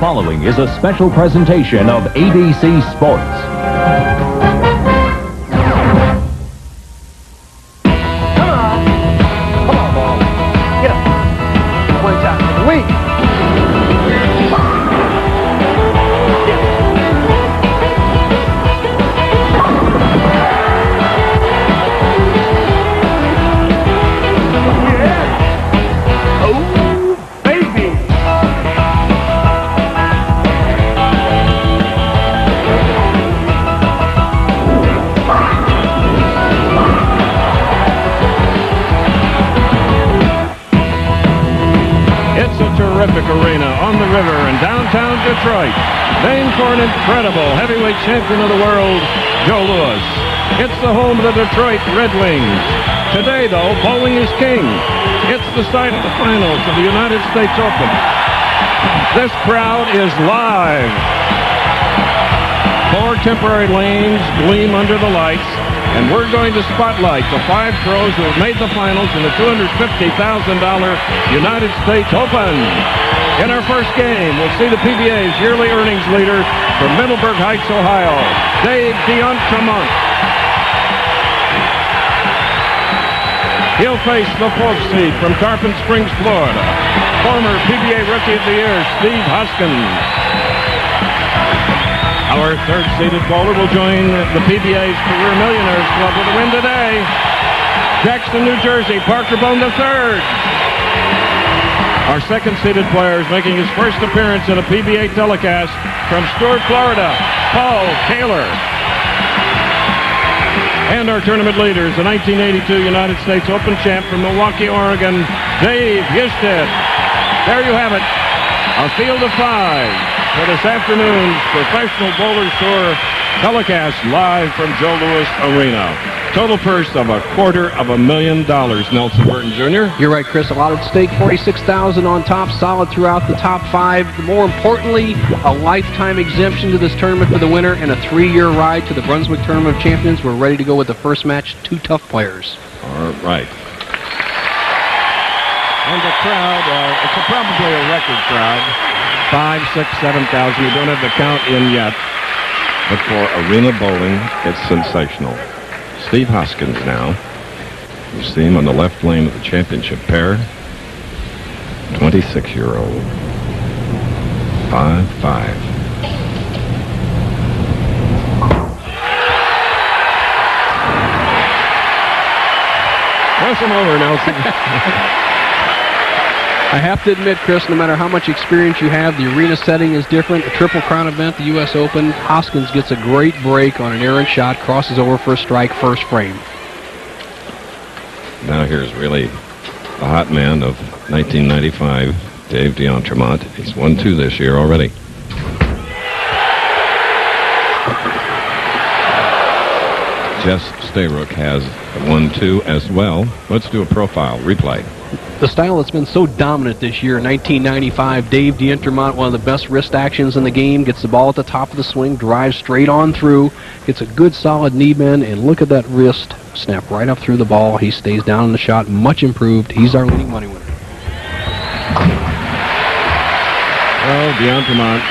following is a special presentation of ABC Sports. Come on, Bohn. Get up. One time for the week. Terrific arena on the river in downtown Detroit. Named for an incredible heavyweight champion of the world, Joe Louis. It's the home of the Detroit Red Wings. Today, though, bowling is king. It's the site of the finals of the United States Open. This crowd is live. 4 temporary lanes gleam under the lights, and we're going to spotlight the 5 pros who have made the finals in the $250,000 United States Open. In our first game, we'll see the PBA's yearly earnings leader from Middleburg Heights, Ohio, Dave DeEntremont. He'll face the 4th seed from Tarpon Springs, Florida, former PBA Rookie of the Year, Steve Hoskins. Our 3rd-seeded bowler will join the PBA's Career Millionaires Club with a win today. Jackson, New Jersey, Parker Bohn III. Our 2nd-seeded player is making his first appearance in a PBA telecast from Stuart, Florida, Paul Kohler. And our tournament leaders, the 1982 United States Open champ from Milwaukee, Oregon, Dave Husted. There you have it, a field of 5. For this afternoon's Professional Bowlers Tour telecast live from Joe Louis Arena. Total purse of $250,000, Nelson Burton Jr. You're right, Chris. A lot at stake. $46,000 on top, solid throughout the top 5. More importantly, a lifetime exemption to this tournament for the winner and a 3-year ride to the Brunswick Tournament of Champions. We're ready to go with the first match. 2 tough players. All right. And the crowd, it's probably a record crowd. 5, 6, 7,000. We don't have the count in yet. But for arena bowling, it's sensational. Steve Hoskins now. You see him on the left lane of the championship pair. 26-year-old. 5-5. Pass him over, Nelson. I have to admit, Chris, no matter how much experience you have, the arena setting is different. A Triple Crown event, the U.S. Open, Hoskins gets a great break on an errant shot, crosses over for a strike, first frame. Now here's really the hot man of 1995, Dave DeEntremont. He's won 2 this year already. Jess Stayrook has won 2 as well. Let's do a profile replay. The style that's been so dominant this year, 1995, Dave DeEntremont, one of the best wrist actions in the game, gets the ball at the top of the swing, drives straight on through, gets a good solid knee bend, and look at that wrist, snap right up through the ball. He stays down in the shot, much improved. He's our leading money winner. Well, DeEntremont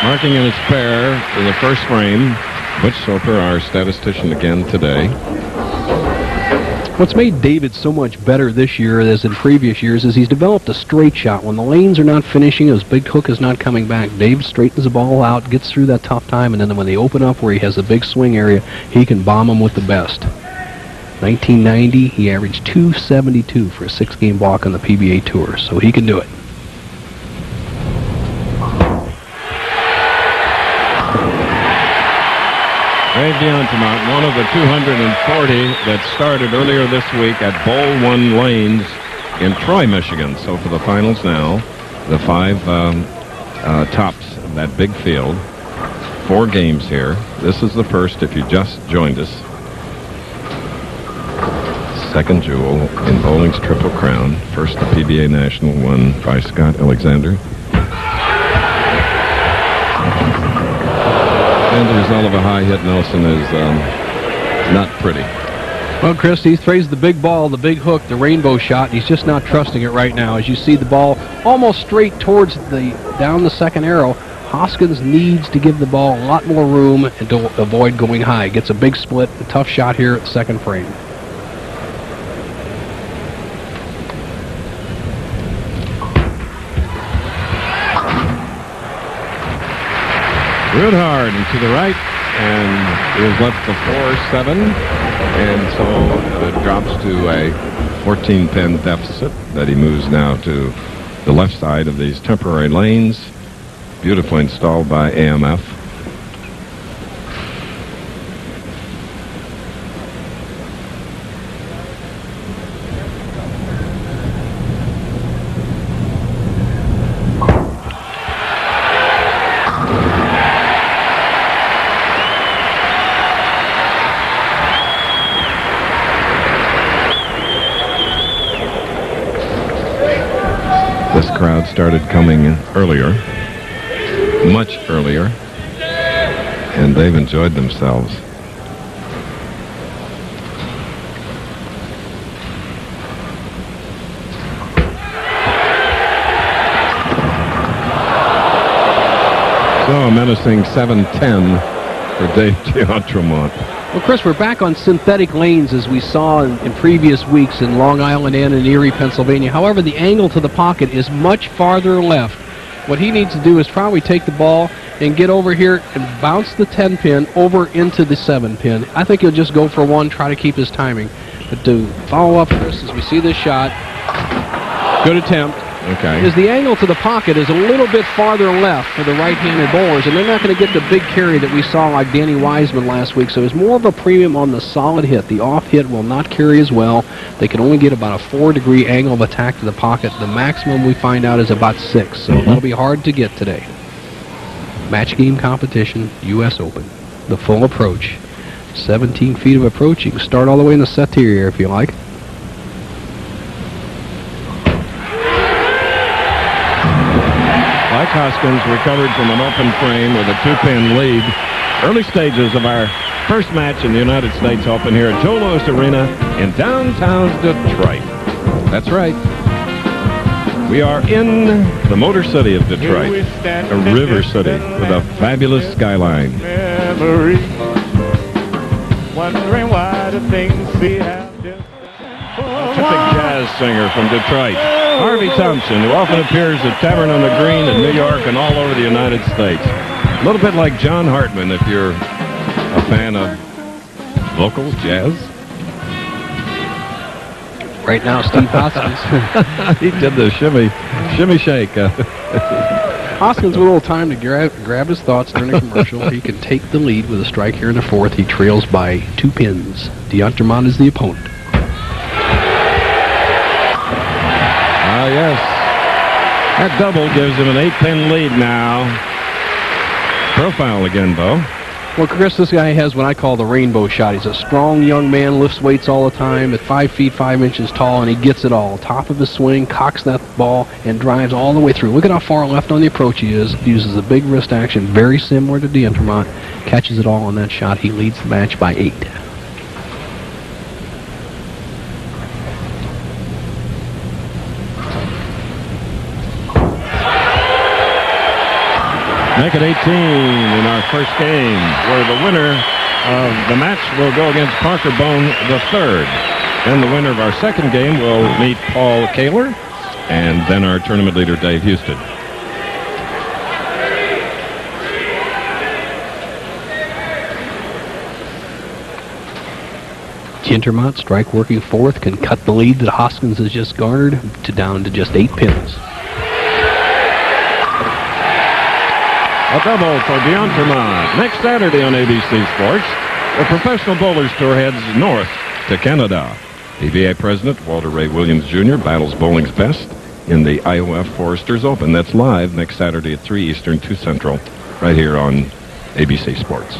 marking in his pair in the first frame. Butch Soper, our statistician again today. What's made David so much better this year as in previous years is he's developed a straight shot. When the lanes are not finishing, his big hook is not coming back. Dave straightens the ball out, gets through that tough time, and then when they open up where he has a big swing area, he can bomb them with the best. 1990, he averaged .272 for a 6-game walk on the PBA Tour, so he can do it. Dave DeEntremont, one of the 240 that started earlier this week at Bowl 1 Lanes in Troy, Michigan. So for the finals now, the 5 tops of that big field. 4 games here. This is the first if you just joined us. Second jewel in bowling's Triple Crown. First the PBA National won by Scott Alexander. And the result of a high hit, Nelson, is not pretty. Well, Chris, he throws the big ball, the big hook, the rainbow shot, and he's just not trusting it right now. As you see the ball almost straight towards down the second arrow, Hoskins needs to give the ball a lot more room and to avoid going high. Gets a big split, a tough shot here at the second frame. Real hard and to the right, and he has left the 4-7, and so it drops to a 14-pin deficit that he moves now to the left side of these temporary lanes, beautifully installed by AMF. This crowd started coming earlier, much earlier, and they've enjoyed themselves. So a menacing 7-10 for Dave D'Entremont. Well, Chris, we're back on synthetic lanes as we saw in previous weeks in Long Island and in Erie, Pennsylvania. However, the angle to the pocket is much farther left. What he needs to do is probably take the ball and get over here and bounce the 10-pin over into the 7-pin. I think he'll just go for one, try to keep his timing. But to follow up, Chris, as we see this shot, good attempt. Okay. Is the angle to the pocket is a little bit farther left for the right-handed bowlers, and they're not going to get the big carry that we saw like Danny Wiseman last week. So it's more of a premium on the solid hit. The off hit will not carry as well. They can only get about a 4-degree angle of attack to the pocket. The maximum we find out is about 6, so that'll be hard to get today. Match game competition, U.S. Open. The full approach. 17 feet of approach. You can start all the way in the setter area if you like. Like Hoskins, recovered from an open frame with a 2-pin lead. Early stages of our first match in the United States Open here at Joe Louis Arena in downtown Detroit. That's right. We are in the Motor City of Detroit, a river city with a fabulous skyline. Memory, wondering why the things we have just Terrific jazz singer from Detroit, Harvey Thompson, who often appears at Tavern on the Green in New York and all over the United States. A little bit like John Hartman, if you're a fan of vocals, jazz. Right now, Steve Hoskins. He did the shimmy shake. Hoskins with a little time to grab his thoughts during the commercial. He can take the lead with a strike here in the fourth. He trails by 2 pins. D'Entremont is the opponent. Ah, yes. That double gives him an 8-pin lead now. Profile again, Bo. Well, Chris, this guy has what I call the rainbow shot. He's a strong young man, lifts weights all the time, at 5 feet 5 inches tall, and he gets it all. Top of his swing, cocks that ball, and drives all the way through. Look at how far left on the approach he is. Uses a big wrist action, very similar to D'Entremont. Catches it all on that shot. He leads the match by 8. Make it 18 in our first game, where the winner of the match will go against Parker Bohn the third. Then the winner of our second game will meet Paul Kohler, and then our tournament leader, Dave Husted. D'Entremont, strike working fourth, can cut the lead that Hoskins has just garnered down to just 8 pins. A double for D'Entremont. Next Saturday on ABC Sports, the Professional Bowlers Tour heads north to Canada. PBA President Walter Ray Williams Jr. battles bowling's best in the IOF Foresters Open. That's live next Saturday at 3 Eastern, 2 Central, right here on ABC Sports.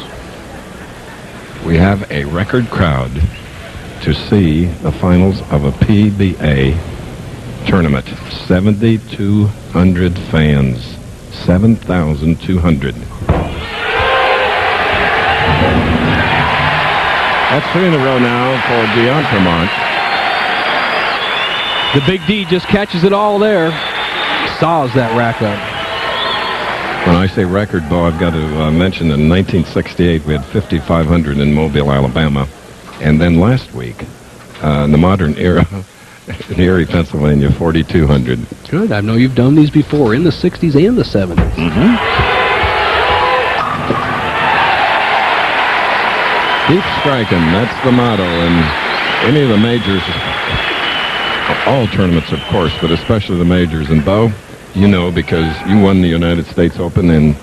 We have a record crowd to see the finals of a PBA tournament. 7,200 fans. 7,200. That's 3 in a row now for D'Entremont. The Big D just catches it all there. Saws that rack up. When I say record, Bo, I've got to mention in 1968 we had 5,500 in Mobile, Alabama. And then last week, in the modern era, in Erie, Pennsylvania, 4,200. Good. I know you've done these before in the 60s and the 70s. Keep striking. That's the motto in any of the majors. All tournaments, of course, but especially the majors. And, Bo, you know because you won the United States Open in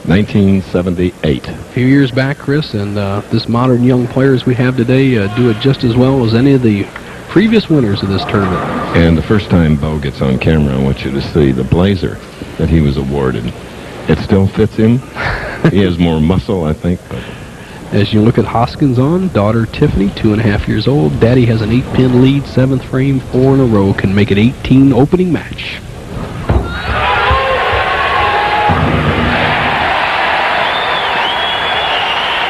1978. A few years back, Chris, and this modern young players we have today do it just as well as any of the previous winners of this tournament. And the first time Bo gets on camera, I want you to see the blazer that he was awarded. It still fits him. He has more muscle, I think. But as you look at Hoskins on, daughter Tiffany, 2.5 years old. Daddy has an 8-pin lead, 7th frame, 4 in a row, can make it 18 opening match.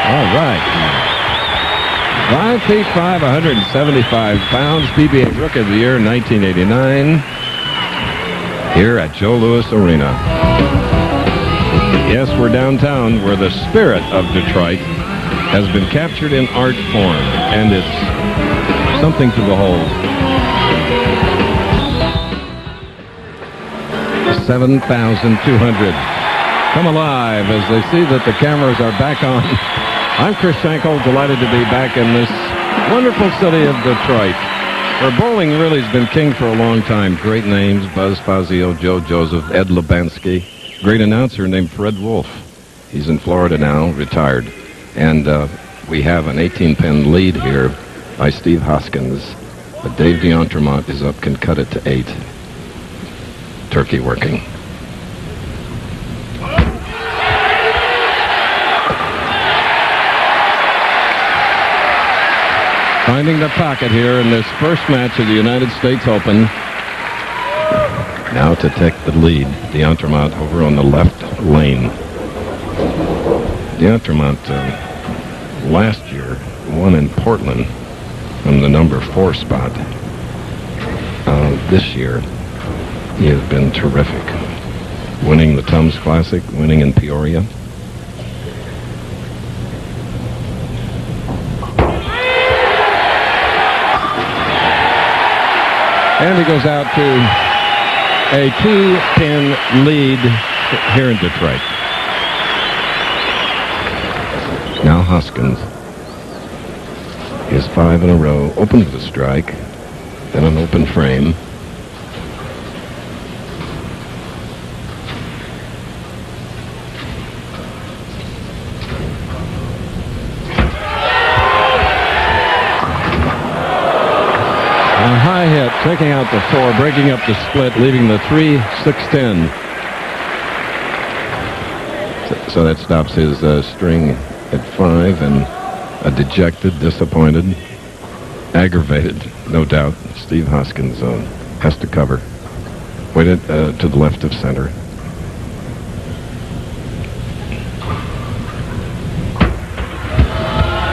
all right. 5 feet 5, 175 pounds, PBA Rookie of the Year, 1989, here at Joe Louis Arena. Yes, we're downtown where the spirit of Detroit has been captured in art form, and it's something to behold. 7,200 come alive as they see that the cameras are back on. I'm Chris Schenkel, delighted to be back in this wonderful city of Detroit, where bowling really has been king for a long time. Great names, Buzz Fazio, Joe Joseph, Ed Lubanski. Great announcer named Fred Wolf. He's in Florida now, retired. And we have an 18-pin lead here by Steve Hoskins. But Dave D'Entremont is up, can cut it to 8. Turkey working. Finding the pocket here in this first match of the United States Open. Now to take the lead, D'Entremont over on the left lane. D'Entremont last year won in Portland from the number 4 spot. This year he has been terrific, winning the Tums Classic, winning in Peoria. And he goes out to a 2-pin lead here in Detroit. Now Hoskins is 5 in a row, open with a strike, then an open frame. A high hit, taking out the 4, breaking up the split, leaving the 3, 6, 10. So that stops his string at 5, and a dejected, disappointed, aggravated, no doubt, Steve Hoskins has to cover. Waited to the left of center.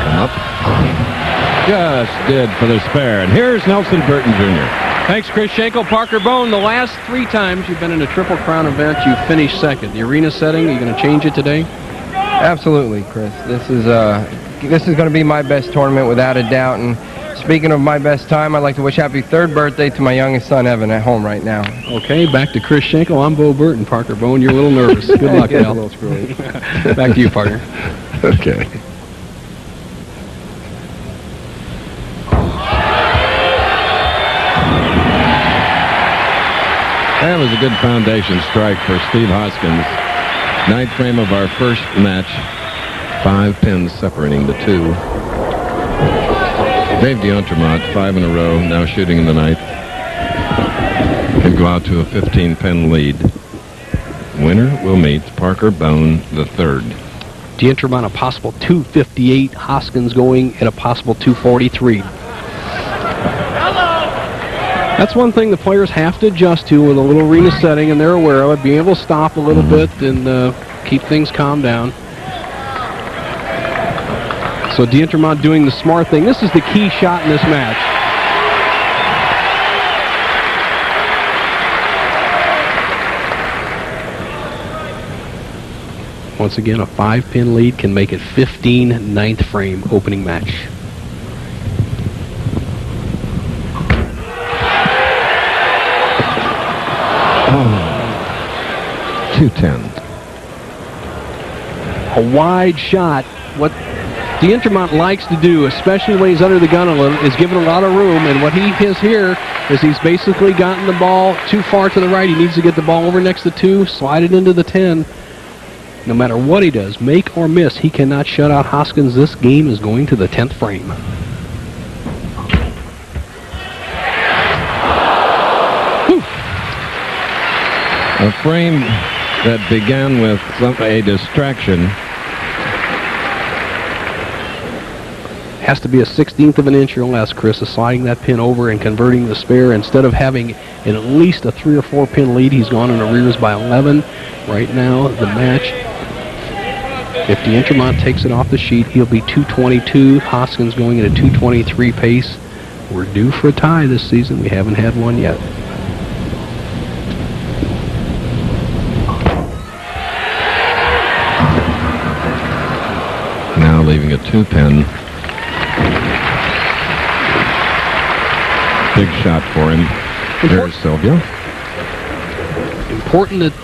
Come up. Just did for the spare. And here's Nelson Burton Jr. Thanks, Chris Schenkel. Parker Bohn, the last 3 times you've been in a Triple Crown event, you finished second. The arena setting, are you going to change it today? Absolutely, Chris. This is going to be my best tournament without a doubt. And speaking of my best time, I'd like to wish happy 3rd birthday to my youngest son, Evan, at home right now. Okay, back to Chris Schenkel. I'm Bo Burton. Parker Bohn, you're a little nervous. Good luck, A pal. little screwy. Back to you, partner. Okay. That was a good foundation strike for Steve Hoskins. 9th frame of our first match. 5 pins separating the 2. Dave D'Entremont, 5 in a row, now shooting in the 9th. Can go out to a 15-pin lead. Winner will meet Parker Bohn the 3rd. D'Entremont a possible 258. Hoskins going at a possible 243. That's one thing the players have to adjust to with a little arena setting, and they're aware of it. Being able to stop a little bit and keep things calm down. So D'Entremont doing the smart thing. This is the key shot in this match. Once again, a 5-pin lead can make it 15 ninth frame opening match. Oh. 210. A wide shot. What D'Entremont likes to do, especially when he's under the gun a little, is give it a lot of room. And what he has here is he's basically gotten the ball too far to the right. He needs to get the ball over next to 2, slide it into the 10. No matter what he does, make or miss, he cannot shut out Hoskins. This game is going to the 10th frame. Whew. A frame that began with a distraction. Has to be a 1/16 of an inch or less, Chris, of sliding that pin over and converting the spare. Instead of having at least a 3 or 4 pin lead, he's gone in arrears by 11. Right now, the match, if D'Entremont takes it off the sheet, he'll be 222. Hoskins going at a 223 pace. We're due for a tie this season. We haven't had one yet. Now leaving a 2-pin. Big shot for him. There's Sylvia. Important that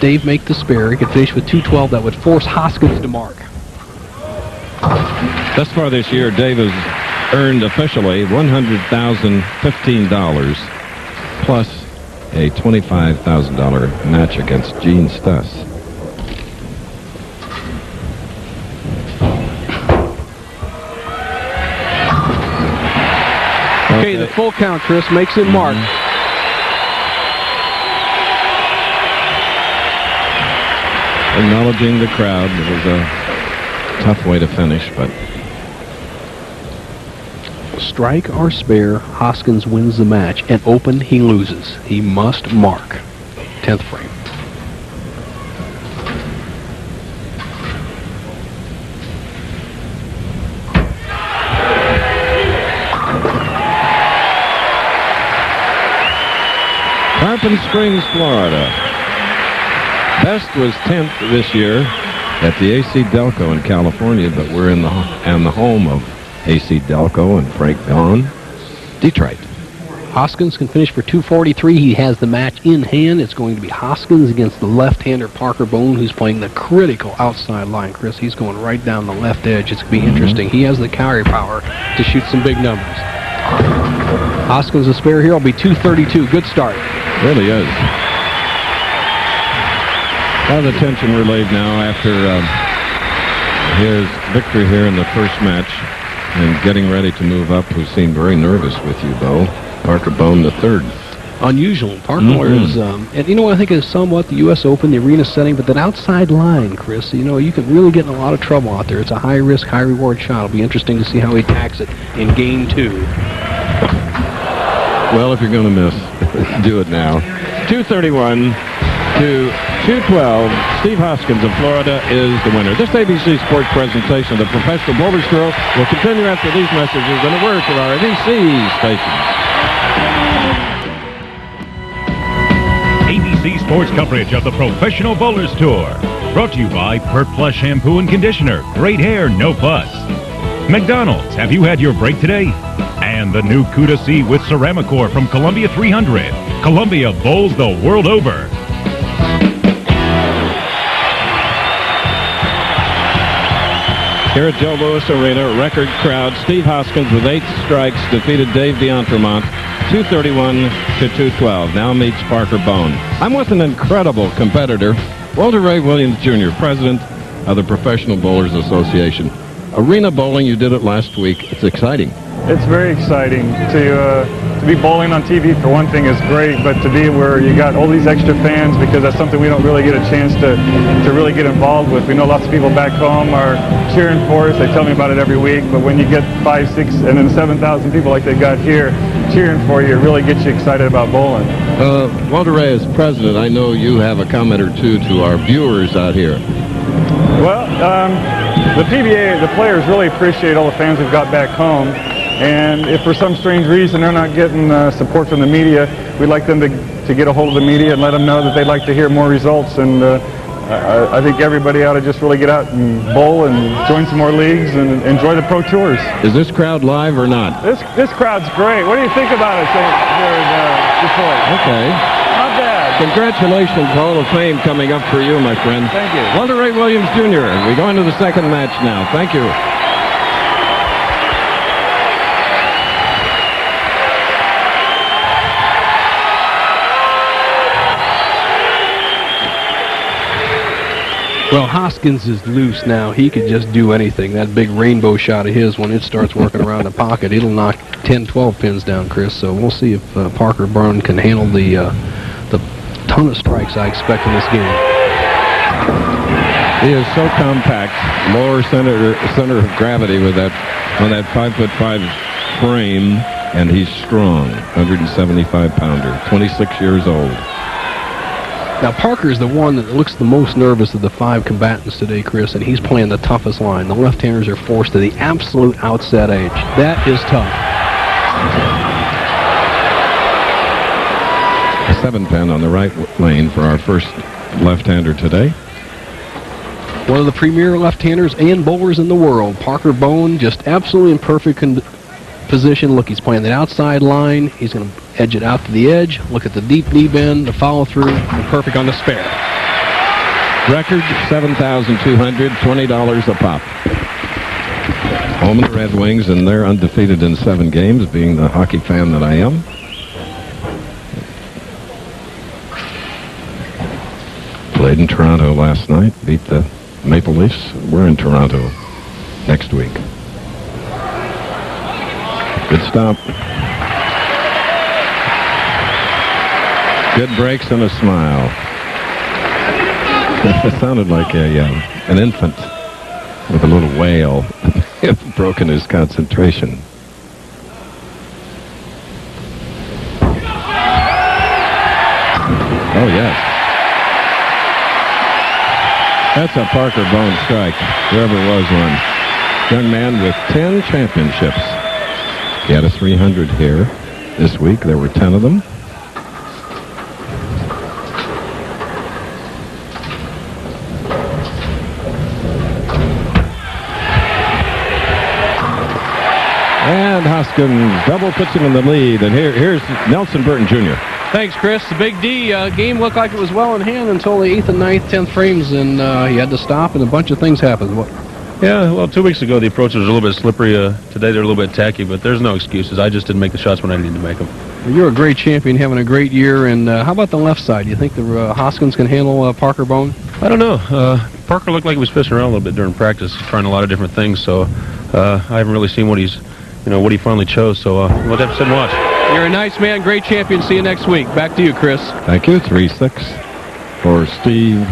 Dave make the spare. He could finish with 212. That would force Hoskins to mark. Thus far this year, Dave has earned officially $100,015 plus a $25,000 match against Gene Stuss. Okay, the full count, Chris, makes him mark. Acknowledging the crowd. It was a tough way to finish, but Strike or spare, Hoskins wins the match. And open, he loses. He must mark. 10th frame. Tarpon Springs, Florida. Best was 10th this year at the AC Delco in California, but we're in the home of AC Delco and Frank Bohn, Detroit. Hoskins can finish for 243. He has the match in hand. It's going to be Hoskins against the left-hander Parker Bohn, who's playing the critical outside line, Chris. He's going right down the left edge. It's going to be interesting. He has the carry power to shoot some big numbers. Hoskins, a spare here, will be 232. Good start. Really is. A lot of the tension relieved now after his victory here in the first match and getting ready to move up, who seemed very nervous with you, Bo. Parker Bohn the third. Unusual. Parker is, and you know what I think is somewhat the U.S. Open, the arena setting, but that outside line, Chris, you know, you can really get in a lot of trouble out there. It's a high-risk, high-reward shot. It'll be interesting to see how he attacks it in game 2. Well, if you're going to miss, do it now. 231 to 212. Steve Hoskins of Florida is the winner. This ABC Sports presentation of the Professional Bowlers Tour will continue after these messages and a word from our ABC station. ABC Sports coverage of the Professional Bowlers Tour. Brought to you by Pert Plus Shampoo and Conditioner. Great hair, no fuss. McDonald's, have you had your break today? And the new Cuda C with Ceramicor from Columbia 300. Columbia bowls the world over. Here at Joe Louis Arena, record crowd. Steve Hoskins with 8 strikes defeated Dave D'Entremont 231 to 212. Now meets Parker Bohn. I'm with an incredible competitor, Walter Ray Williams Jr., president of the Professional Bowlers Association. Arena bowling, you did it last week. It's exciting. It's very exciting to be bowling on TV. For one thing is great, but to be where you got all these extra fans, because that's something we don't really get a chance to really get involved with. We know lots of people back home are cheering for us. They tell me about it every week, but when you get 5, 6, and then 7,000 people like they got here cheering for you, it really gets you excited about bowling. Walter Ray, as president, I know you have a comment or two to our viewers out here. Well, the PBA, the players really appreciate all the fans we've got back home. And if for some strange reason they're not getting support from the media, we'd like them to get a hold of the media and let them know that they'd like to hear more results. And I think everybody ought to just really get out and bowl and join some more leagues and enjoy the pro tours. Is this crowd live or not? This crowd's great. What do you think about it here in Detroit? Okay. Not bad. Congratulations, Hall of Fame coming up for you, my friend. Thank you. Walter Ray Williams Jr. We go into the second match now. Thank you. Well, Hoskins is loose now. He could just do anything. That big rainbow shot of his, when it starts working around the pocket, it'll knock 10, 12 pins down, Chris. So we'll see if Parker Bohn can handle the ton of strikes I expect in this game. He is so compact, lower center of gravity with that on that 5'5" frame, and he's strong, 175-pounder, 26 years old. Now, Parker's the one that looks the most nervous of the 5 combatants today, Chris, and he's playing the toughest line. The left-handers are forced to the absolute outset edge. That is tough. A 7-pin on the right lane for our first left-hander today. One of the premier left-handers and bowlers in the world. Parker Bohn, just absolutely in perfect position. Look, he's playing the outside line. He's going to edge it out to the edge. Look at the deep knee bend, the follow-through, and perfect on the spare. Record $7,200, $20 a pop. Home of the Red Wings, and they're undefeated in 7 games, being the hockey fan that I am. Played in Toronto last night, beat the Maple Leafs. We're in Toronto next week. Good stop. Good breaks and a smile. It sounded like an infant with a little wail. Broken his concentration. Oh, yes. That's a Parker Bohn strike, whoever was one. Young man with 10 championships. He had a 300 here this week. There were 10 of them. And Hoskins double puts him in the lead. And here's Nelson Burton Jr. Thanks, Chris. The Big D game looked like it was well in hand until the 8th and 9th, 10th frames, and he had to stop, and a bunch of things happened. What? Yeah, well, 2 weeks ago the approach was a little bit slippery. Today they're a little bit tacky, but there's no excuses. I just didn't make the shots when I needed to make them. Well, you're a great champion, having a great year, and how about the left side? Do you think the Hoskins can handle Parker Bohn? I don't know. Parker looked like he was fishing around a little bit during practice, trying a lot of different things, so I haven't really seen what he's, what he finally chose, so we'll have to sit and watch. You're a nice man, great champion. See you next week. Back to you, Chris. Thank you. 3-6 for Steve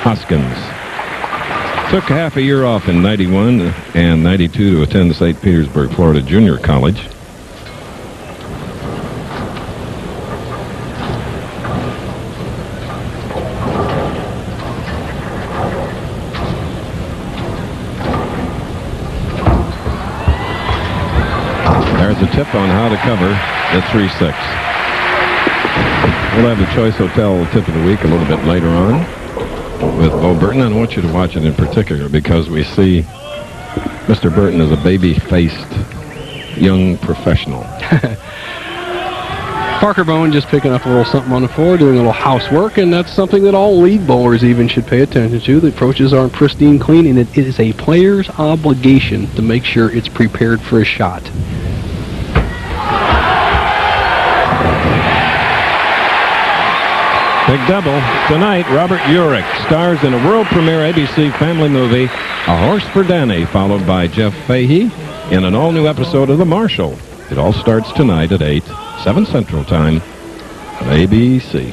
Hoskins. Took half a year off in 91 and 92 to attend St. Petersburg, Florida Junior College. There's a tip on how to cover the 3-6. We'll have the Choice Hotel tip of the week a little bit later on with Bo Burton. I want you to watch it in particular because we see Mr. Burton as a baby-faced young professional. Parker Bohn just picking up a little something on the floor, doing a little housework, and that's something that all lead bowlers even should pay attention to. The approaches aren't pristine clean, and it is a player's obligation to make sure it's prepared for a shot. Big double. Tonight, Robert Urich stars in a world premiere ABC family movie, A Horse for Danny, followed by Jeff Fahey in an all-new episode of The Marshal. It all starts tonight at 8, 7 Central Time on ABC.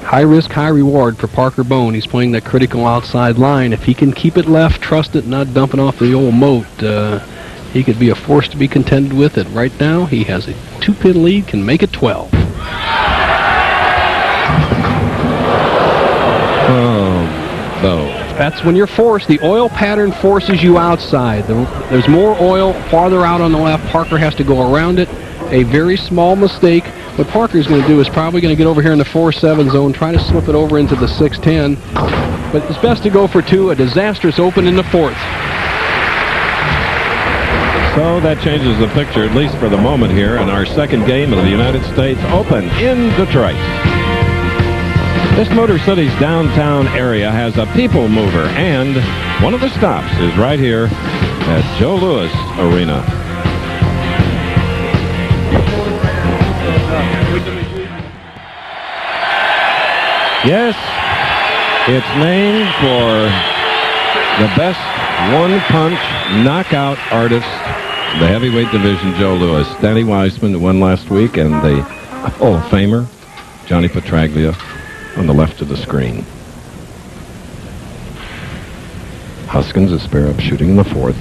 High risk, high reward for Parker Bohn. He's playing that critical outside line. If he can keep it left, trust it, not dumping off the old moat, he could be a force to be contended with. It right now, he has a 2-pin lead, can make it 12. Oh, Bo. That's when you're forced. The oil pattern forces you outside. There's more oil farther out on the left. Parker has to go around it. A very small mistake. What Parker's going to do is probably going to get over here in the 4-7 zone, try to slip it over into the 6-10. But it's best to go for 2. A disastrous open in the 4th. So that changes the picture, at least for the moment here, in our second game of the United States Open in Detroit. This Motor City's downtown area has a people mover, and one of the stops is right here at Joe Louis Arena. Yes, it's named for the best one-punch knockout artist in the heavyweight division, Joe Louis. Danny Weissman, who won last week, and the Hall of Famer, Johnny Petraglia, on the left of the screen. Hoskins is spare up shooting in the 4th.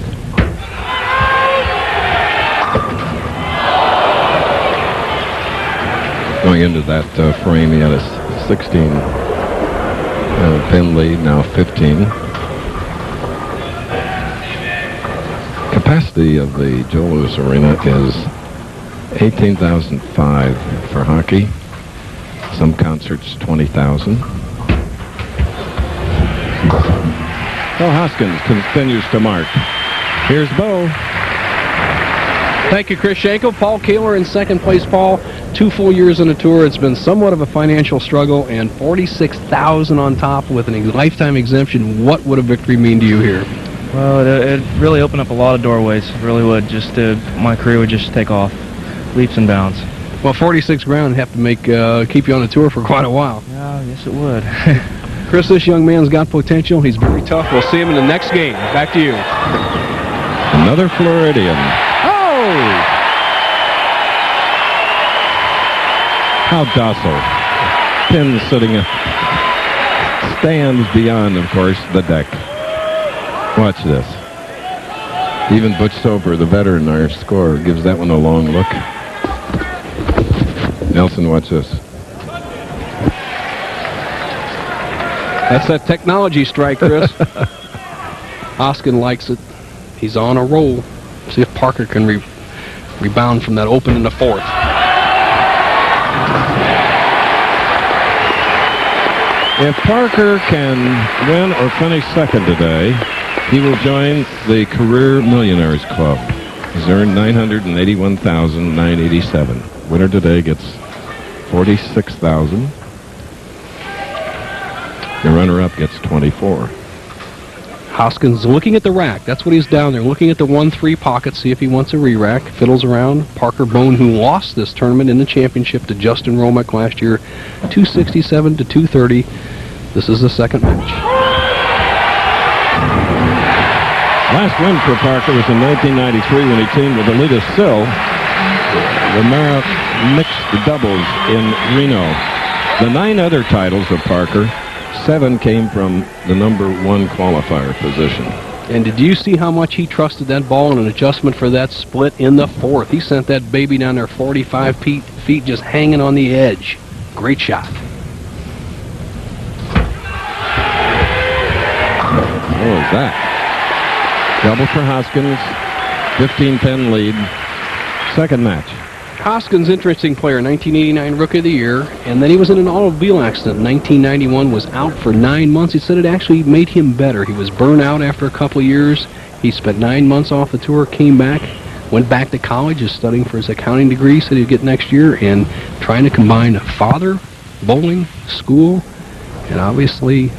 Going into that frame, he had a 16 pin lead, now 15. Capacity of the Joe Louis Arena is 18,005 for hockey. Some concerts, 20,000. Well, Hoskins continues to mark. Here's Bo. Thank you, Chris Schenkel. Paul Kohler in second place, Paul. 2 full years on the tour. It's been somewhat of a financial struggle, and $46,000 on top with a lifetime exemption. What would a victory mean to you here? Well, it really opened up a lot of doorways. It really would. My career would just take off, leaps and bounds. Well, 46 grand would have to keep you on the tour for quite a while. Yeah, yes it would. Chris, this young man's got potential. He's very tough. We'll see him in the next game. Back to you. Another Floridian. Oh! How docile. Pin sitting stands beyond, of course, the deck. Watch this. Even Butch Soper, the veteran, our scorer, gives that one a long look. Nelson, watch this. That's that technology strike, Chris. Hoskins likes it. He's on a roll. See if Parker can rebound from that open in the 4th. If Parker can win or finish second today, he will join the Career Millionaires Club. He's earned $981,987. Winner today gets $46,000. The runner-up gets $24,000. Hoskins looking at the rack. That's what he's down there, looking at the 1-3 pocket, see if he wants a re-rack. Fiddles around. Parker Bohn, who lost this tournament in the championship to Justin Romack last year, 267 to 230. This is the second match. Last win for Parker was in 1993 when he teamed with Alita Sill, the Mara mixed doubles in Reno. The 9 other titles of Parker, 7 came from the #1 qualifier position. And did you see how much he trusted that ball and an adjustment for that split in the 4th? He sent that baby down there 45 feet just hanging on the edge. Great shot. What was that? Double for Hoskins, 15-pin lead. Second match. Hoskins, interesting player, 1989 Rookie of the Year, and then he was in an automobile accident in 1991, was out for 9 months. He said it actually made him better. He was burned out after a couple of years. He spent 9 months off the tour, came back, went back to college, is studying for his accounting degree, said he'd get next year, and trying to combine a father, bowling, school, and obviously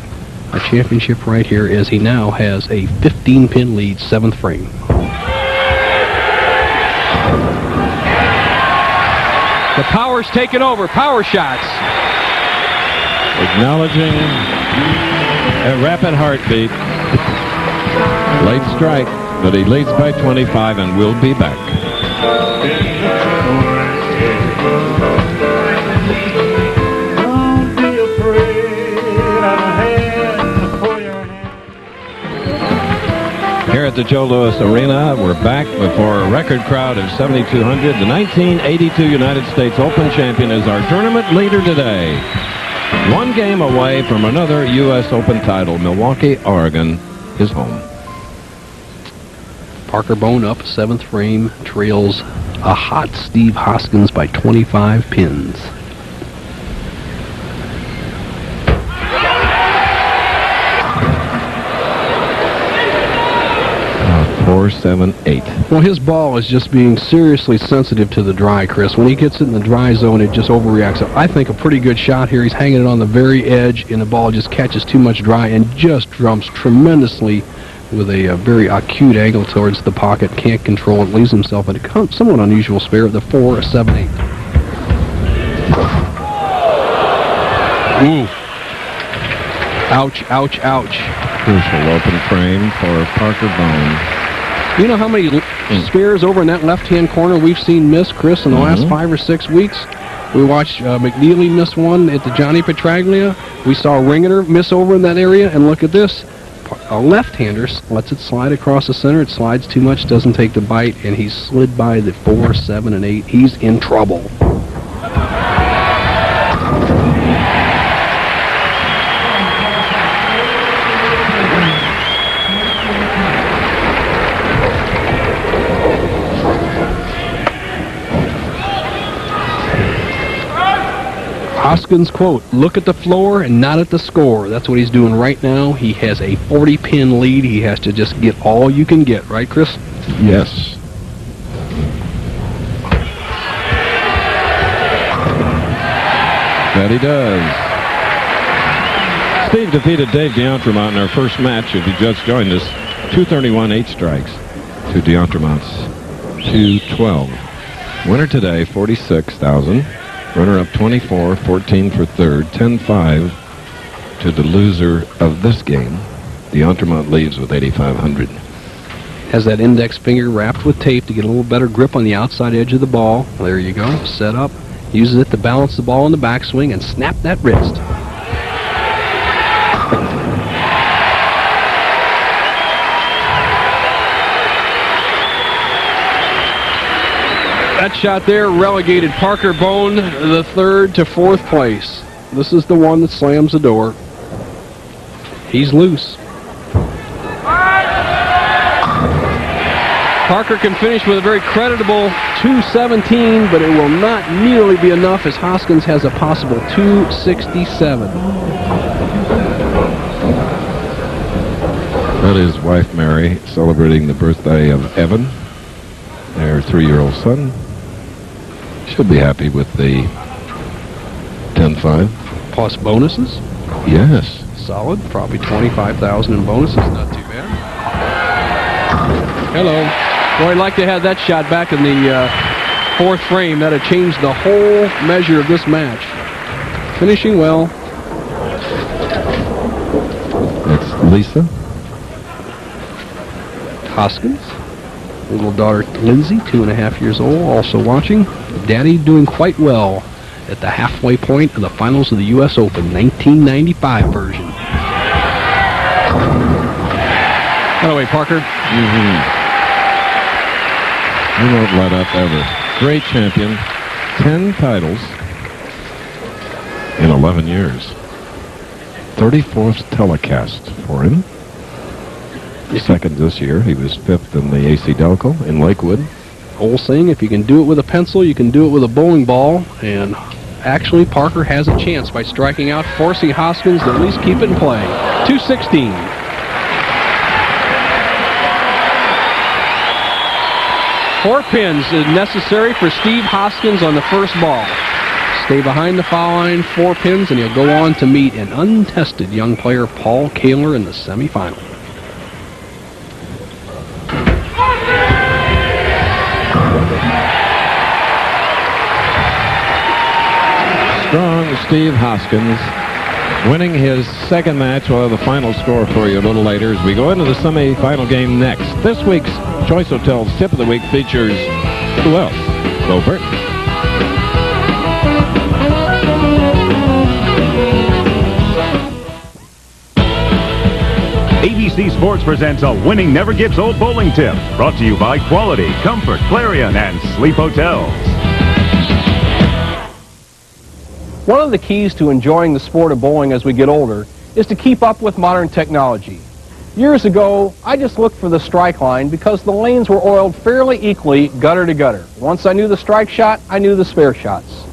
a championship right here as he now has a 15-pin lead, 7th frame. The power's taken over. Power shots. Acknowledging a rapid heartbeat. Late strike, but he leads by 25 and will be back. Don't be afraid, I'm ahead for your hand. Here at the Joe Louis Arena, we're back before a record crowd of 7,200. The 1982 United States Open champion is our tournament leader today. One game away from another U.S. Open title. Milwaukee, Oregon, is home. Parker Bohn up 7th frame, trails a hot Steve Hoskins by 25 pins. 4-7-8. Well, his ball is just being seriously sensitive to the dry, Chris. When he gets it in the dry zone, it just overreacts. I think a pretty good shot here. He's hanging it on the very edge, and the ball just catches too much dry and just drumps tremendously with a very acute angle towards the pocket. Can't control it. Leaves himself in a somewhat unusual spare at the 4-7-8. Ooh. Ouch, ouch, ouch. Crucial open frame for Parker Bohn. You know how many spares over in that left-hand corner we've seen miss, Chris, in the last 5 or 6 weeks? We watched McNeely miss one at the Johnny Petraglia. We saw Ringeter miss over in that area, and look at this. A left-hander lets it slide across the center. It slides too much, doesn't take the bite, and he's slid by the 4, 7, and 8. He's in trouble. Hoskins quote, "Look at the floor and not at the score." That's what he's doing right now. He has a 40-pin lead. He has to just get all you can get, right, Chris? Yes. That he does. Steve defeated Dave D'Entremont in our first match, if you just joined us. 231, 8 strikes to D'Entremont's 212. Winner today, 46,000. Runner-up 24, 14 for third, 10-5 to the loser of this game. D'Entremont leaves with 8,500. Has that index finger wrapped with tape to get a little better grip on the outside edge of the ball. There you go, set up. Uses it to balance the ball in the backswing and snap that wrist. That shot there relegated Parker Bohn, the third, to 4th place. This is the one that slams the door. He's loose. Parker can finish with a very creditable 217, but it will not nearly be enough as Hoskins has a possible 267. That is wife Mary celebrating the birthday of Evan, their 3-year-old son. She'll be happy with the 10-5. Plus bonuses? Yes. Solid. Probably 25,000 in bonuses. Not too bad. Hello. Boy, I'd like to have that shot back in the 4th frame. That'd have changed the whole measure of this match. Finishing well. That's Lisa. Hoskins. Little daughter Lindsay, 2.5 years old, also watching. Daddy doing quite well at the halfway point of the finals of the U.S. Open, 1995 version. By the way, Parker. He won't let up ever. Great champion. 10 titles in 11 years. 34th telecast for him. Second this year. He was 5th in the AC Delco in Lakewood. Old saying, if you can do it with a pencil, you can do it with a bowling ball. And actually, Parker has a chance by striking out, forcing Hoskins to at least keep it in play. 216. Four pins is necessary for Steve Hoskins on the first ball. Stay behind the foul line, 4 pins, and he'll go on to meet an untested young player, Paul Kohler, in the semifinal. Strong Steve Hoskins winning his second match. We'll have the final score for you a little later as we go into the semi-final game next. This week's Choice Hotels Tip of the Week features who else? Gopher. ABC Sports presents a winning Never Gets Old bowling tip. Brought to you by Quality, Comfort, Clarion, and Sleep Hotels. One of the keys to enjoying the sport of bowling as we get older is to keep up with modern technology. Years ago, I just looked for the strike line because the lanes were oiled fairly equally gutter to gutter. Once I knew the strike shot, I knew the spare shots.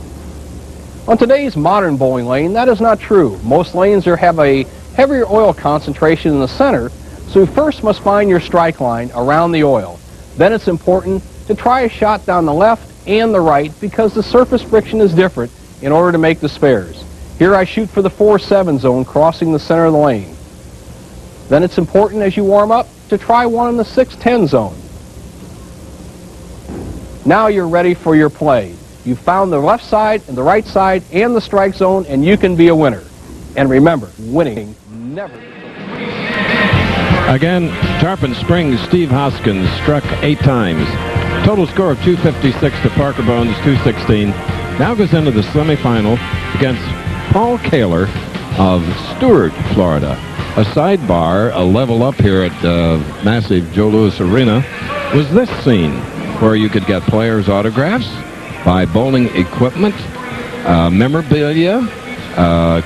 On today's modern bowling lane, that is not true. Most lanes have a heavier oil concentration in the center, so you first must find your strike line around the oil. Then it's important to try a shot down the left and the right because the surface friction is different in order to make the spares. Here I shoot for the 4-7 zone crossing the center of the lane. Then it's important as you warm up to try one in the 6-10 zone. Now you're ready for your play. You've found the left side and the right side and the strike zone, and you can be a winner. And remember, winning never. Again, Tarpon Springs' Steve Hoskins struck 8 times. Total score of 256 to Parker Bohn's 216. Now goes into the semifinal against Paul Kohler of Stuart, Florida. A sidebar, a level up here at massive Joe Louis Arena, was this scene where you could get players' autographs, buy bowling equipment, memorabilia,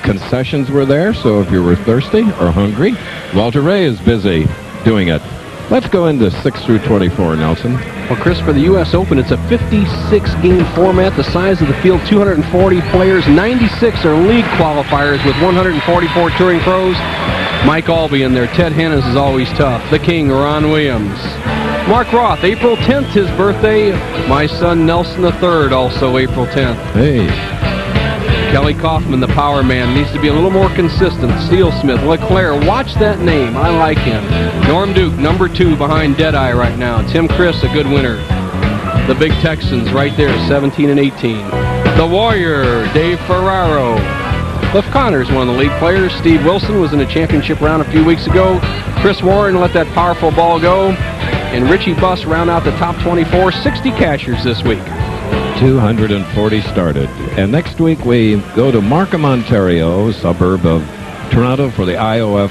concessions were there, so if you were thirsty or hungry, Walter Ray is busy doing it. Let's go into 6 through 24, Nelson. Well, Chris, for the U.S. Open, it's a 56-game format. The size of the field, 240 players. 96 are league qualifiers with 144 touring pros. Mike Albee in there. Ted Hennis is always tough. The King, Ron Williams. Mark Roth, April 10th, his birthday. My son, Nelson III, also April 10th. Hey. Kelly Kaufman, the power man, needs to be a little more consistent. Steel Smith, LeClaire, watch that name. I like him. Norm Duke, number 2 behind Deadeye right now. Tim Chris, a good winner. The big Texans right there, 17 and 18. The Warrior, Dave Ferraro. Cliff Connors, one of the league players. Steve Wilson was in a championship round a few weeks ago. Chris Warren let that powerful ball go. And Richie Buss round out the top 24. 60 cashers this week. 240 started. And next week we go to Markham, Ontario, a suburb of Toronto, for the IOF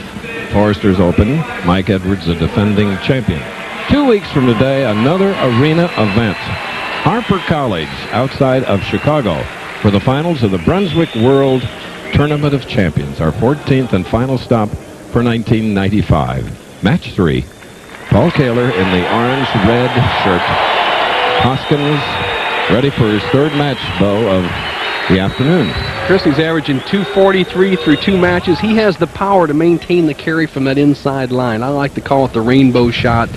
Foresters Open. Mike Edwards, the defending champion. 2 weeks from today, another arena event. Harper College, outside of Chicago, for the finals of the Brunswick World Tournament of Champions. Our 14th and final stop for 1995. Match 3. Paul Kohler in the orange-red shirt. Hoskins ready for his 3rd match, Bo, of the afternoon. Christie's averaging 243 through 2 matches. He has the power to maintain the carry from that inside line. I like to call it the rainbow shot,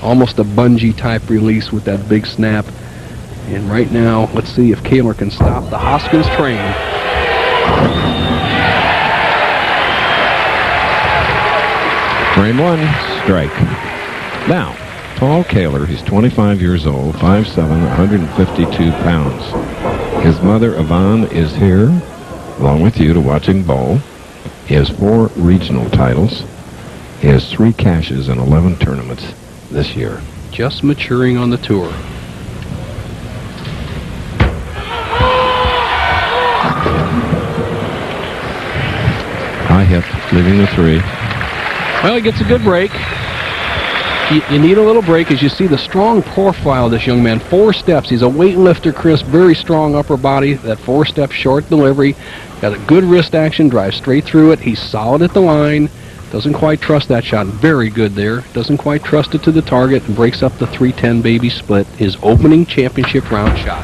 almost a bungee-type release with that big snap. And right now, let's see if Kohler can stop the Hoskins train. Frame 1, strike. Now, Paul Kohler, he's 25 years old, 5'7", 152 pounds. His mother, Yvonne, is here, along with you, to watching bowl. He has 4 regional titles. He has 3 cashes in 11 tournaments this year. Just maturing on the tour. High hit, leaving the 3. Well, he gets a good break. You need a little break as you see the strong profile of this young man. 4 steps. He's a weightlifter, Chris. Very strong upper body. That 4-step short delivery. Got a good wrist action. Drives straight through it. He's solid at the line. Doesn't quite trust that shot. Very good there. Doesn't quite trust it to the target and breaks up the 310 baby split. His opening championship round shot.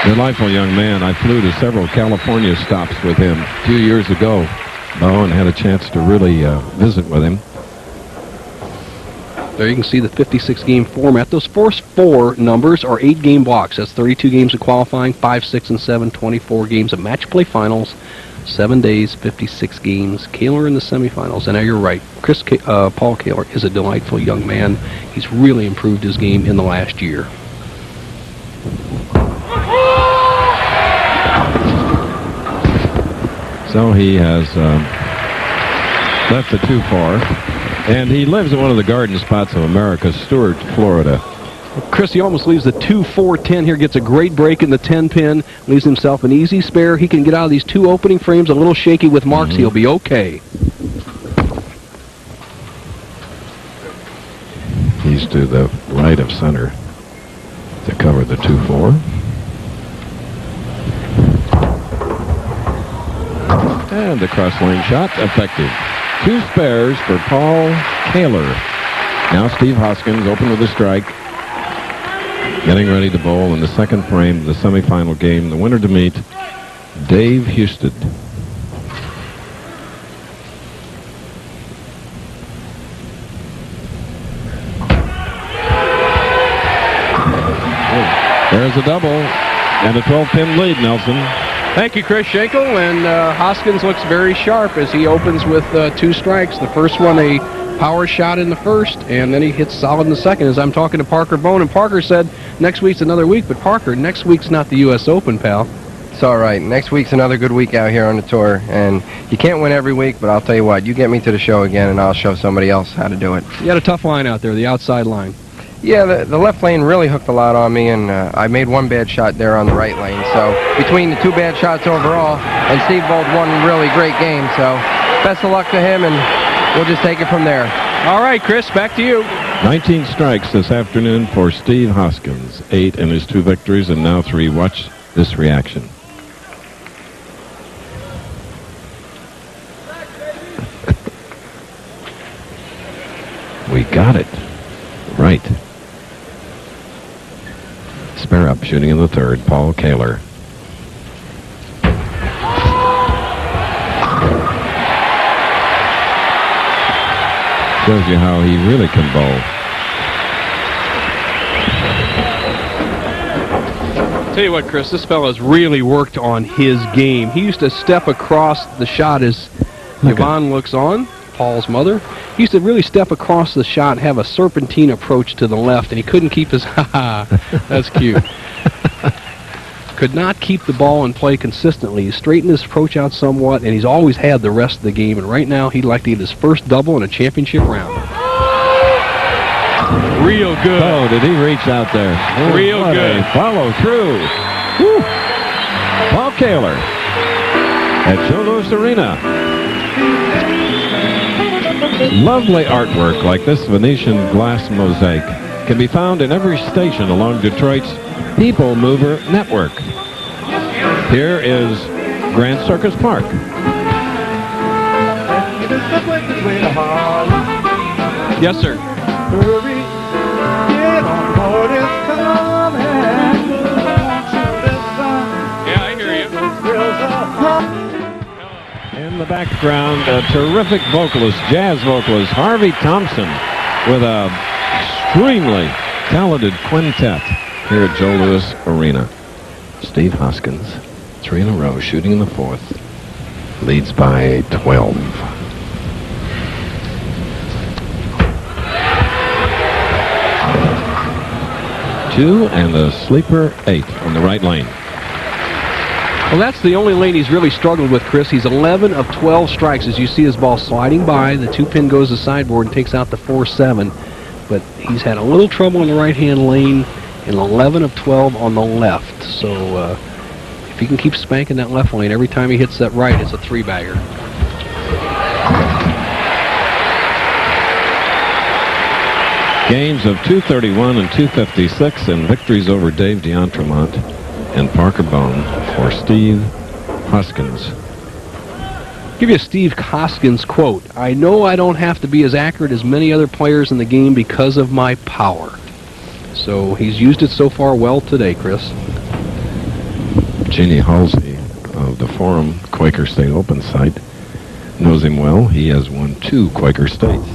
Delightful young man. I flew to several California stops with him a few years ago, Bo, and had a chance to really visit with him. There you can see the 56-game format. Those first 4 numbers are 8-game blocks. That's 32 games of qualifying, 5, 6, and 7, 24 games of match play finals, 7 days, 56 games. Kohler in the semifinals. And now you're right. Paul Kohler is a delightful young man. He's really improved his game in the last year. So he has left the 2-4, and he lives in one of the garden spots of America, Stuart, Florida. Chris, he almost leaves the 2-4-10 here, gets a great break in the 10-pin, leaves himself an easy spare. He can get out of these 2 opening frames, a little shaky with marks. He'll be okay. He's to the right of center to cover the 2-4. And the cross-lane shot, effective. 2 spares for Paul Kohler. Now Steve Hoskins open with a strike. Getting ready to bowl in the second frame of the semifinal game. The winner to meet, Dave Husted. There's a double and a 12-pin lead, Nelson. Thank you, Chris Schenkel, and Hoskins looks very sharp as he opens with 2 strikes. The first one, a power shot in the first, and then he hits solid in the second. As I'm talking to Parker Bohn, and Parker said next week's another week, but Parker, next week's not the U.S. Open, pal. It's all right. Next week's another good week out here on the tour, and you can't win every week, but I'll tell you what, you get me to the show again, and I'll show somebody else how to do it. You had a tough line out there, the outside line. Yeah, the left lane really hooked a lot on me, and I made 1 bad shot there on the right lane. So between the 2 bad shots overall, and Steve bowled 1 really great game, so best of luck to him, and we'll just take it from there. All right, Chris, back to you. 19 strikes this afternoon for Steve Hoskins. 8 in his 2 victories, and now 3. Watch this reaction. We got it. Right. Spare up, shooting in the third, Paul Kohler. Shows you how he really can bowl. Tell you what, Chris, this fella's really worked on his game. He used to step across the shot as Yvonne looks on, Paul's mother. He used to really step across the shot, have a serpentine approach to the left, and he couldn't keep his, that's cute. Could not keep the ball in play consistently. He straightened his approach out somewhat, and he's always had the rest of the game, and right now he'd like to get his first double in a championship round. Real good. Oh, did he reach out there? Oh, real good. Follow through. Woo. Paul Kohler at Joe Louis Arena. Lovely artwork like this Venetian glass mosaic can be found in every station along Detroit's People Mover network. Here is Grand Circus Park. Yes, sir. Yeah, I hear you. In the background, a terrific vocalist, jazz vocalist, Harvey Thompson, with a extremely talented quintet here at Joe Louis Arena. Steve Hoskins, 3 in a row, shooting in the 4th, leads by 12. Two and a sleeper 8 on the right lane. Well, that's the only lane he's really struggled with, Chris. He's 11 of 12 strikes. As you see his ball sliding by, the 2-pin goes to sideboard and takes out the 4-7. But he's had a little trouble in the right-hand lane and 11 of 12 on the left. So if he can keep spanking that left lane, every time he hits that right, it's a 3-bagger. Games of 231 and 256 and victories over Dave DeEntremont and Parker Bohn for Steve Hoskins. Give you a Steve Hoskins quote. I know I don't have to be as accurate as many other players in the game because of my power. So he's used it so far well today, Chris. Jeannie Halsey of the Forum Quaker State Open site knows him well. He has won 2 Quaker States.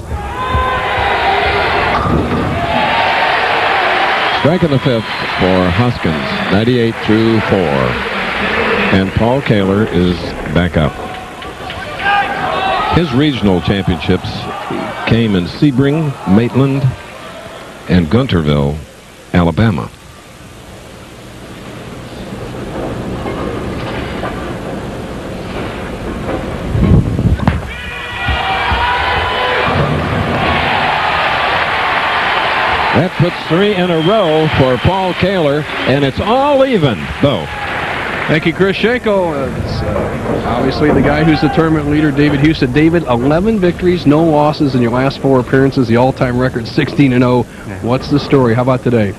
Strike in the 5th for Hoskins, 98 through 4. And Paul Kohler is back up. His regional championships came in Sebring, Maitland, and Gunterville, Alabama. That puts 3 in a row for Paul Kohler, and it's all even, though. Thank you, Chris Schenkel. It's obviously the guy who's the tournament leader, David Husted. David, 11 victories, no losses in your last 4 appearances. The all-time record, 16-0. What's the story? How about today?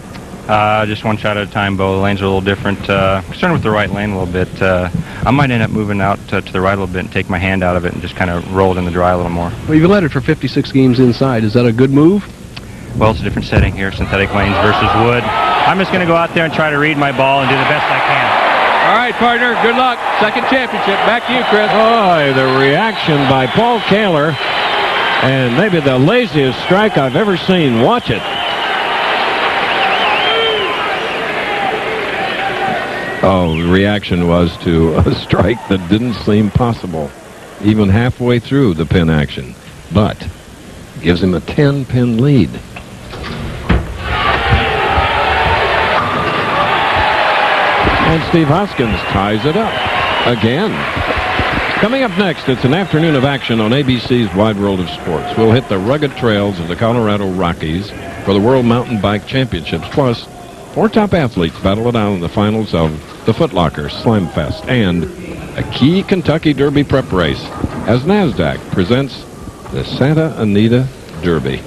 Just one shot at a time, Bo. The lanes are a little different. Concerned with the right lane a little bit. I might end up moving out to the right a little bit and take my hand out of it and just kind of roll it in the dry a little more. Well, you've led it for 56 games inside. Is that a good move? Well, it's a different setting here, synthetic lanes versus wood. I'm just going to go out there and try to read my ball and do the best I can. All right, partner, good luck. Second championship. Back to you, Chris. Oh, the reaction by Paul Kohler, and maybe the laziest strike I've ever seen. Watch it. Oh, the reaction was to a strike that didn't seem possible, even halfway through the pin action, but gives him a 10-pin lead. And Steve Hoskins ties it up again. Coming up next, it's an afternoon of action on ABC's Wide World of Sports. We'll hit the rugged trails of the Colorado Rockies for the World Mountain Bike Championships. Plus, 4 top athletes battle it out in the finals of the Foot Locker Slam Fest and a key Kentucky Derby prep race as NASDAQ presents the Santa Anita Derby.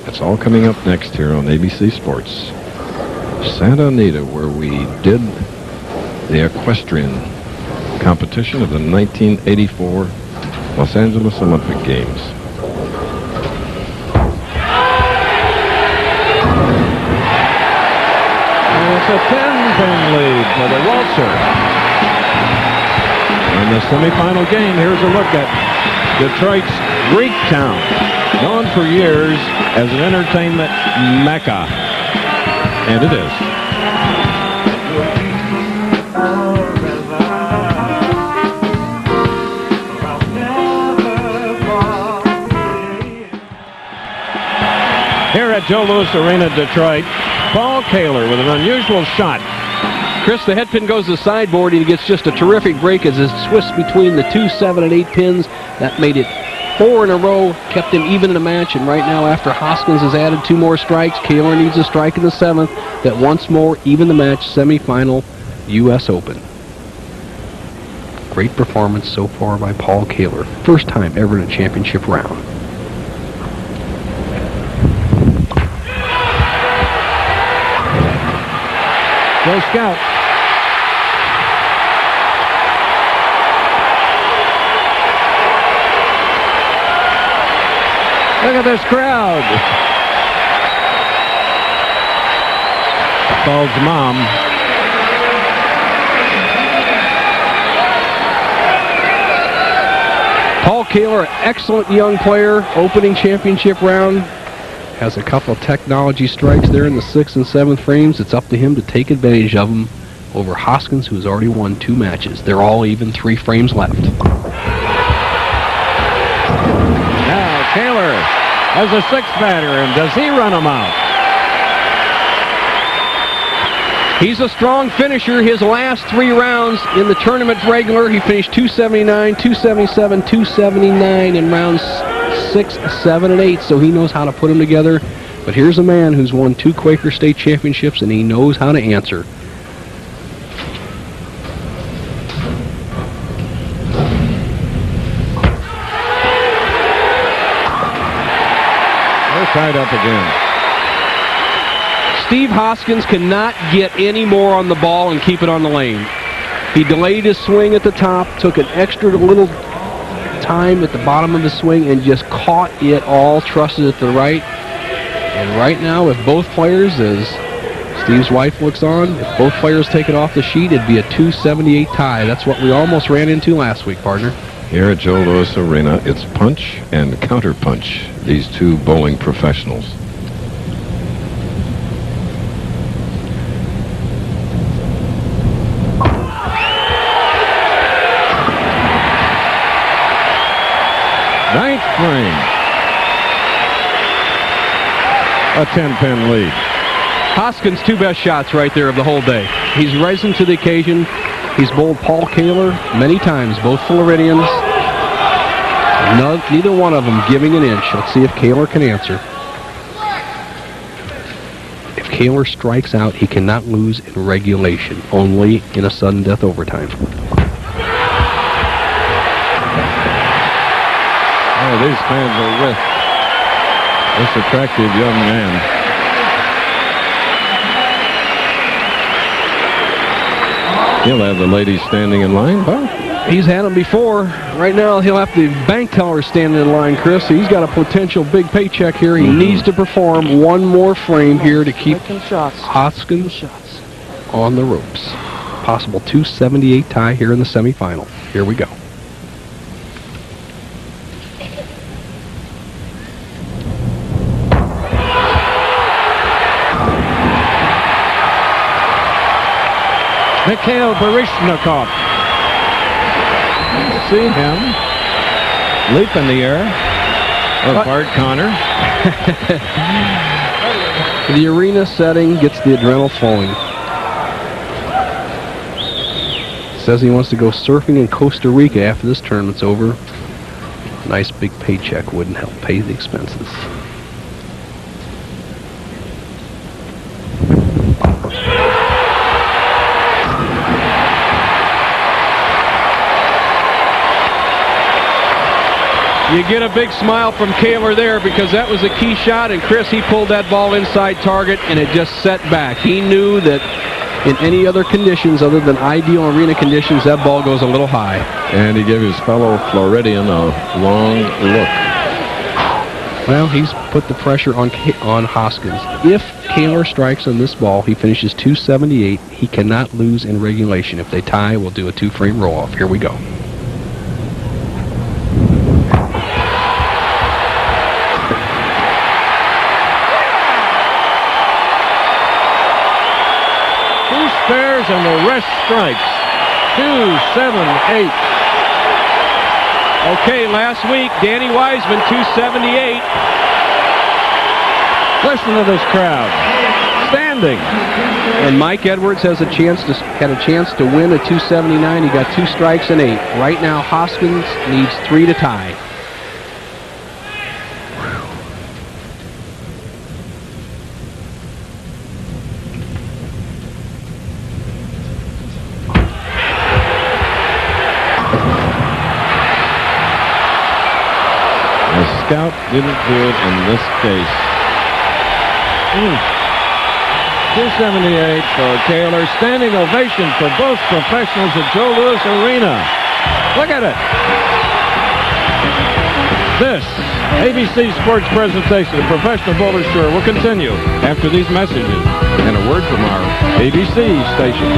That's all coming up next here on ABC Sports. Santa Anita, where we did the equestrian competition of the 1984 Los Angeles Olympic Games. And it's a 10-pin lead for the Waltzer. In the semifinal game, here's a look at Detroit's Greektown, known for years as an entertainment mecca. And it is. Here at Joe Louis Arena, Detroit, Paul Kohler with an unusual shot. Chris, the head pin goes to the sideboard, and he gets just a terrific break as it twists between the 2, 7, and 8 pins. That made it 4 in a row, kept him even in the match, and right now, after Hoskins has added 2 more strikes, Kohler needs a strike in the 7th that once more even the match, semifinal U.S. Open. Great performance so far by Paul Kohler. First time ever in a championship round. Go Scout. Look at this crowd. Paul's mom. Paul Kohler, excellent young player, opening championship round. Has a couple of technology strikes there in the 6th and 7th frames. It's up to him to take advantage of them over Hoskins, who has already won 2 matches. They're all even, 3 frames left. Now Kohler has a 6th batter, and does he run him out? He's a strong finisher. His last 3 rounds in the tournament regular, he finished 279, 277, 279 in rounds 6, 7, and 8, so he knows how to put them together. But here's a man who's won 2 Quaker State championships, and he knows how to answer. They're tied up again. Steve Hoskins cannot get any more on the ball and keep it on the lane. He delayed his swing at the top, took an extra little time at the bottom of the swing, and just caught it all, trusted it to the right. And right now, if both players, as Steve's wife looks on, if both players take it off the sheet, it'd be a 278 tie. That's what we almost ran into last week, partner. Here at Joe Louis Arena, it's punch and counterpunch, these 2 bowling professionals. Ninth frame. A 10-pin lead. Hoskins' 2 best shots right there of the whole day. He's risen to the occasion. He's bowled Paul Kohler many times, both Floridians. Neither one of them giving an inch. Let's see if Kohler can answer. If Kohler strikes out, he cannot lose in regulation, only in a sudden death overtime. Oh, these fans are with this attractive young man. He'll have the ladies standing in line, Bob. He's had them before. Right now, he'll have the bank teller standing in line, Chris. He's got a potential big paycheck here. He needs to perform one more frame here to keep Hoskins on the ropes. Possible 278 tie here in the semifinal. Here we go. Mikhail Baryshnikov. See him leap in the air of Bart Connor. The arena setting gets the adrenaline flowing. Says he wants to go surfing in Costa Rica after this tournament's over. Nice big paycheck wouldn't help pay the expenses. You get a big smile from Kohler there because that was a key shot, and Chris, he pulled that ball inside target, and it just set back. He knew that in any other conditions other than ideal arena conditions, that ball goes a little high. And he gave his fellow Floridian a long look. Well, he's put the pressure on Hoskins. If Kohler strikes on this ball, he finishes 278. He cannot lose in regulation. If they tie, we'll do a two-frame roll-off. Here we go. Spares and the rest strikes. 278. Okay, last week, Danny Wiseman, 278. Listen to this crowd. Standing. And Mike Edwards had a chance to win at 279. He got 2 strikes and 8. Right now, Hoskins needs 3 to tie. Scout didn't do it in this case. 278 for Kohler. Standing ovation for both professionals at Joe Louis Arena. Look at it. This ABC Sports presentation of Professional Bowlers Tour will continue after these messages and a word from our ABC station.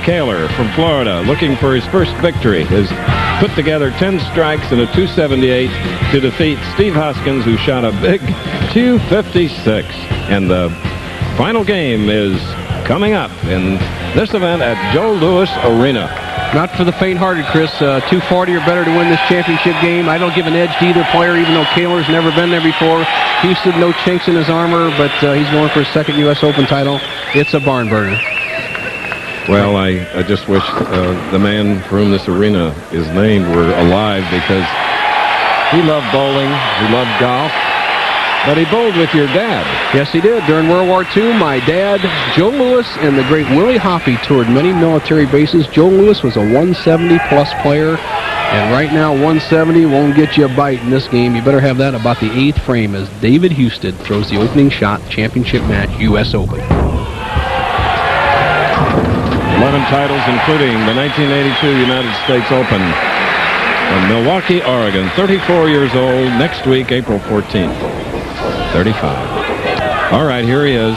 Kohler from Florida, looking for his first victory, has put together 10 strikes and a 278 to defeat Steve Hoskins, who shot a big 256. And the final game is coming up in this event at Joe Louis Arena. Not for the faint-hearted, Chris. 240 or better to win this championship game. I don't give an edge to either player, even though Kohler's never been there before. Husted, no chinks in his armor, but he's going for his second U.S. Open title. It's a barn burner. Well, I just wish the man for whom this arena is named were alive, because he loved bowling, he loved golf, but he bowled with your dad. Yes, he did. During World War II, my dad, Joe Louis, and the great Willie Hoppy toured many military bases. Joe Louis was a 170-plus player, and right now 170 won't get you a bite in this game. You better have that about the 8th frame as David Husted throws the opening shot, championship match, U.S. Open. 11 titles, including the 1982 United States Open from Milwaukee, Oregon. 34 years old, next week, April 14th. 35. All right, here he is.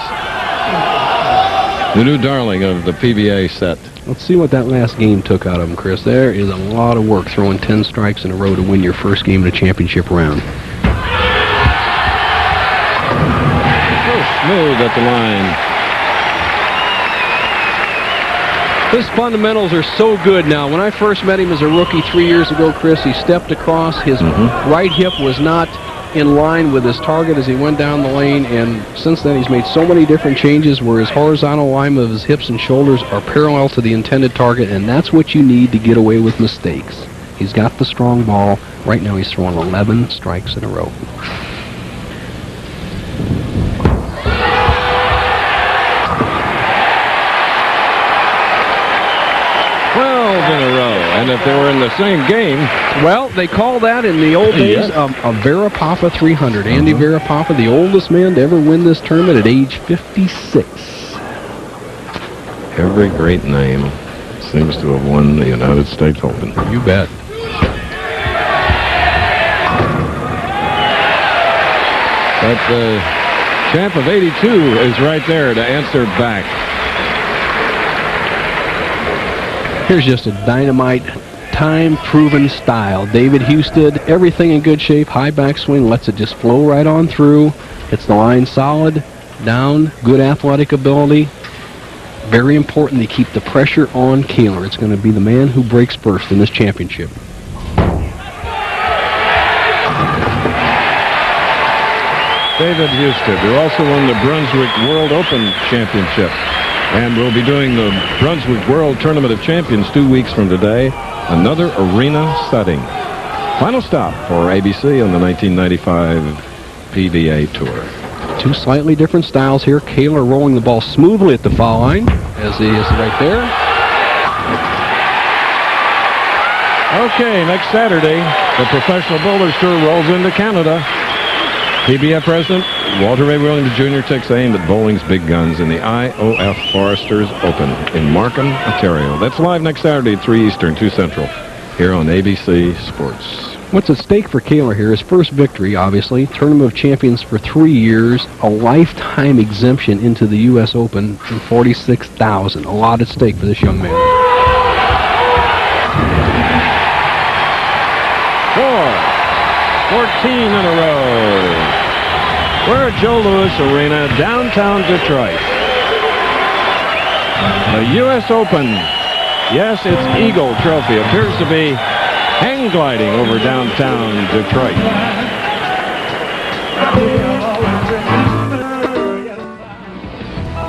The new darling of the PBA set. Let's see what that last game took out of him, Chris. There is a lot of work throwing 10 strikes in a row to win your first game in a championship round. So smooth at the line. His fundamentals are so good now. When I first met him as a rookie 3 years ago, Chris, he stepped across. His right hip was not in line with his target as he went down the lane, and since then he's made so many different changes where his horizontal alignment of his hips and shoulders are parallel to the intended target, and that's what you need to get away with mistakes. He's got the strong ball. Right now he's throwing 11 strikes in a row. in a row. And if they were in the same game... Well, they call that in the old days a Verapapa 300. Andy Verapapa, the oldest man to ever win this tournament at age 56. Every great name seems to have won the United States Open. You bet. But the champ of 82 is right there to answer back. Here's just a dynamite, time-proven style. David Husted, everything in good shape, high backswing, lets it just flow right on through. Hits the line solid, down, good athletic ability. Very important to keep the pressure on Kohler. It's going to be the man who breaks first in this championship. David Husted, who also won the Brunswick World Open Championship. And we'll be doing the Brunswick World Tournament of Champions 2 weeks from today. Another arena setting. Final stop for ABC on the 1995 PBA Tour. Two slightly different styles here. Kohler rolling the ball smoothly at the foul line, as he is right there. Okay, next Saturday, the Professional Bowlers Tour rolls into Canada. PBF President Walter Ray Williams Jr. takes aim at bowling's big guns in the IOF Foresters Open in Markham, Ontario. That's live next Saturday at 3 Eastern, 2 Central, here on ABC Sports. What's at stake for Kohler here? His first victory, obviously. Tournament of Champions for 3 years. A lifetime exemption into the U.S. Open and $46,000. A lot at stake for this young man. 14 in a row. We're at Joe Louis Arena, downtown Detroit. The U.S. Open. Yes, its Eagle Trophy appears to be hang gliding over downtown Detroit.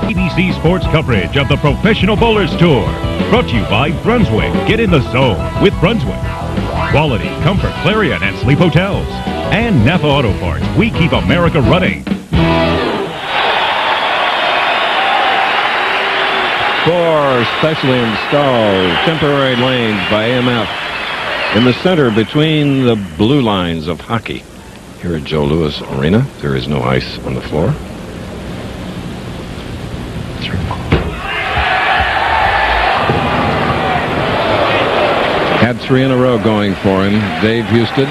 ABC Sports coverage of the Professional Bowlers Tour. Brought to you by Brunswick. Get in the zone with Brunswick. Quality, comfort, Clarion, and Sleep Hotels. And Napa Auto Parts. We keep America running. 4 specially installed temporary lanes by AMF in the center between the blue lines of hockey. Here at Joe Louis Arena, there is no ice on the floor. Had 3 in a row going for him. Dave Husted,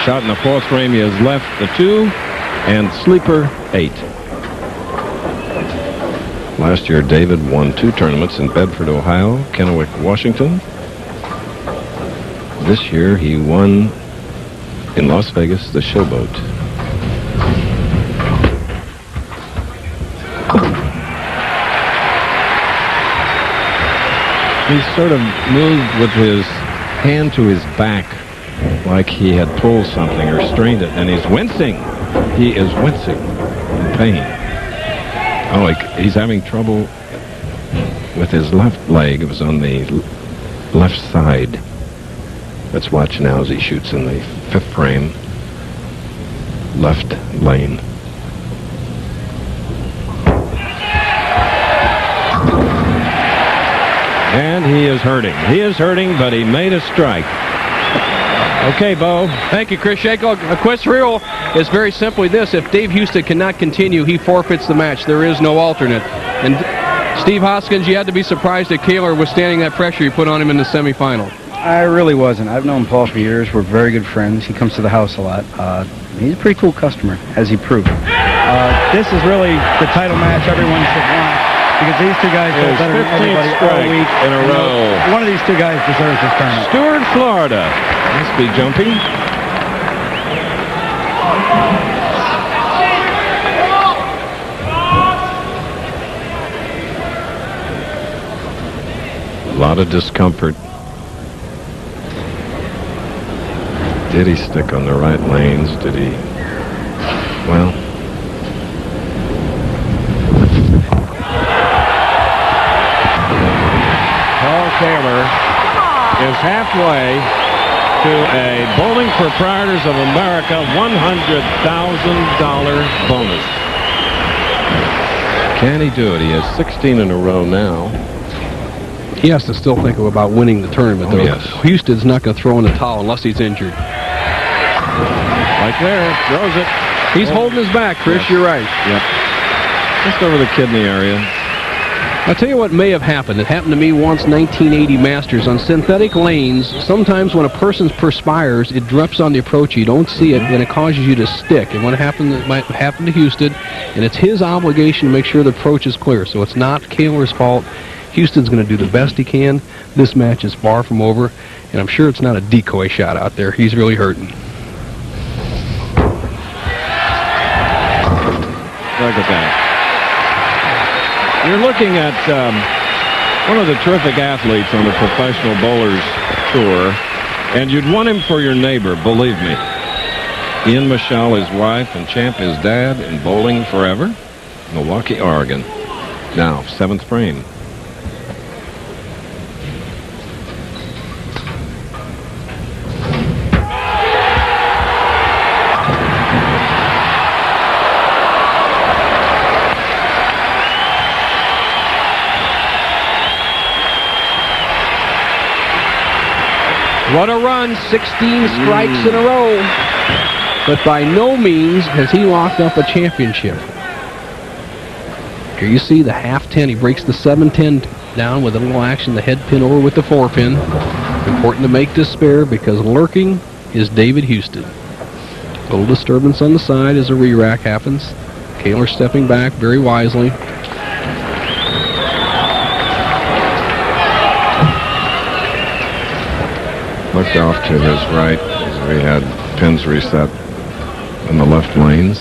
shot in the 4th frame. He has left the 2 and sleeper 8. Last year, David won 2 tournaments in Bedford, Ohio, Kennewick, Washington. This year, he won in Las Vegas, the Showboat. He sort of moved with his hand to his back like he had pulled something or strained it, and he's wincing. He is wincing in pain. Oh, he's having trouble with his left leg. It was on the left side. Let's watch now as he shoots in the 5th frame. Left lane. And he is hurting. He is hurting, but he made a strike. Okay, Bo. Thank you, Chris Shackle. A quest rule is very simply this. If Dave Husted cannot continue, he forfeits the match. There is no alternate. And Steve Hoskins, you had to be surprised that Kohler was standing that pressure he put on him in the semifinal. I really wasn't. I've known Paul for years. We're very good friends. He comes to the house a lot. He's a pretty cool customer, as he proved. This is really the title match everyone should want, because these 2 guys go better than everybody all week. In a row. One of these 2 guys deserves this tournament. Stuart, Florida. Must be jumping. A lot of discomfort. Did he stick on the right lanes? Did he? Well. Paul Kohler is halfway to a Bowling Proprietors of America $100,000 bonus. Can he do it? He has 16 in a row now. He has to still think about winning the tournament, though. Yes. Husted's not going to throw in the towel unless he's injured. Right there, throws it. He's holding his back, Chris. Yes. You're right. Yep. Just over the kidney area. I'll tell you what may have happened. It happened to me once, 1980 Masters. On synthetic lanes, sometimes when a person perspires, it drips on the approach. You don't see it, and it causes you to stick. And what happened, it might happen to Husted, and it's his obligation to make sure the approach is clear. So it's not Kohler's fault. Husted's going to do the best he can. This match is far from over, and I'm sure it's not a decoy shot out there. He's really hurting. Look at that. You're looking at one of the terrific athletes on the Professional Bowlers Tour, and you'd want him for your neighbor, believe me. Ian Michelle, his wife, and Champ, his dad, in bowling forever. Milwaukee, Oregon. Now, 7th frame. What a run, 16 strikes in a row. But by no means has he locked up a championship. Here you see the half 10. He breaks the 7-10 down with a little action, the head pin over with the 4-pin. Important to make this spare because lurking is David Husted. A little disturbance on the side as a re-rack happens. Kohler stepping back very wisely. Looked off to his right as we had pins reset in the left lanes.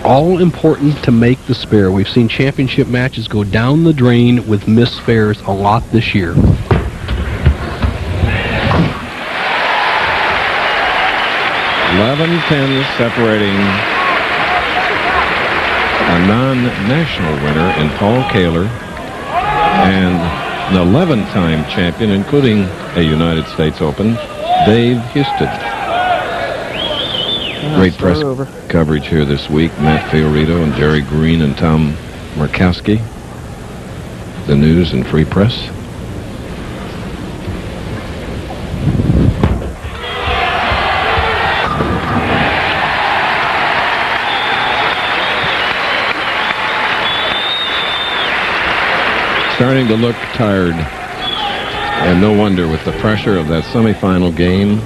All important to make the spare. We've seen championship matches go down the drain with missed spares a lot this year. 11 pins separating a non-national winner in Paul Kohler and an 11-time champion, including a United States Open, Dave Husted. Great press coverage here this week. Matt Fiorito and Jerry Green and Tom Murkowski. The news and free press. Starting to look tired, and no wonder with the pressure of that semifinal game,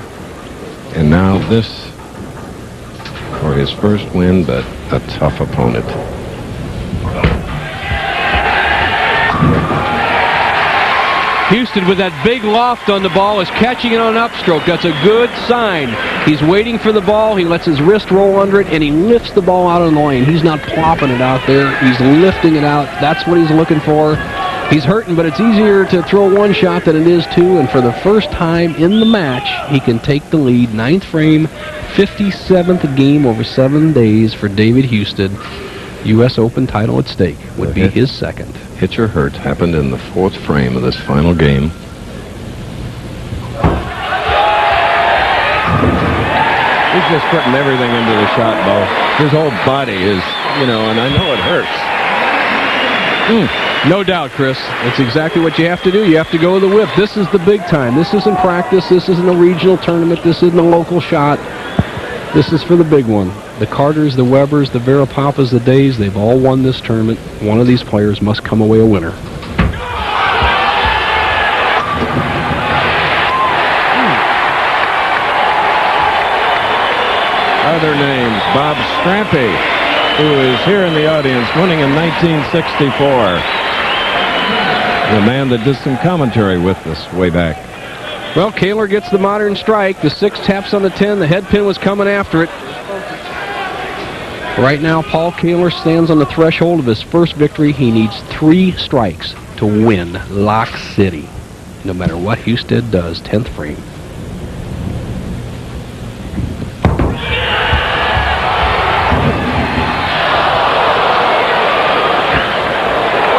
and now this for his first win, but a tough opponent. Husted with that big loft on the ball is catching it on an upstroke. That's a good sign. He's waiting for the ball. He lets his wrist roll under it, and he lifts the ball out on the lane. He's not plopping it out there. He's lifting it out. That's what he's looking for. He's hurting, but it's easier to throw one shot than it is two, and for the first time in the match, he can take the lead. 9th frame, 57th game over 7 days for David Husted. U.S. Open title at stake would be his second. Hitch or hurt happened in the 4th frame of this final game. He's just putting everything into the shot, Bo. His whole body is, and I know it hurts. No doubt, Chris. That's exactly what you have to do. You have to go with the whip. This is the big time. This isn't practice. This isn't a regional tournament. This isn't a local shot. This is for the big one. The Carters, the Webbers, the Verapapas, the Days, they've all won this tournament. One of these players must come away a winner. Other names, Bob Strampy, who is here in the audience, winning in 1964. The man that did some commentary with us way back. Well, Kohler gets the modern strike. The 6 taps on the 10. The head pin was coming after it. Right now, Paul Kohler stands on the threshold of his first victory. He needs 3 strikes to win Lock City. No matter what Husted does, 10th frame.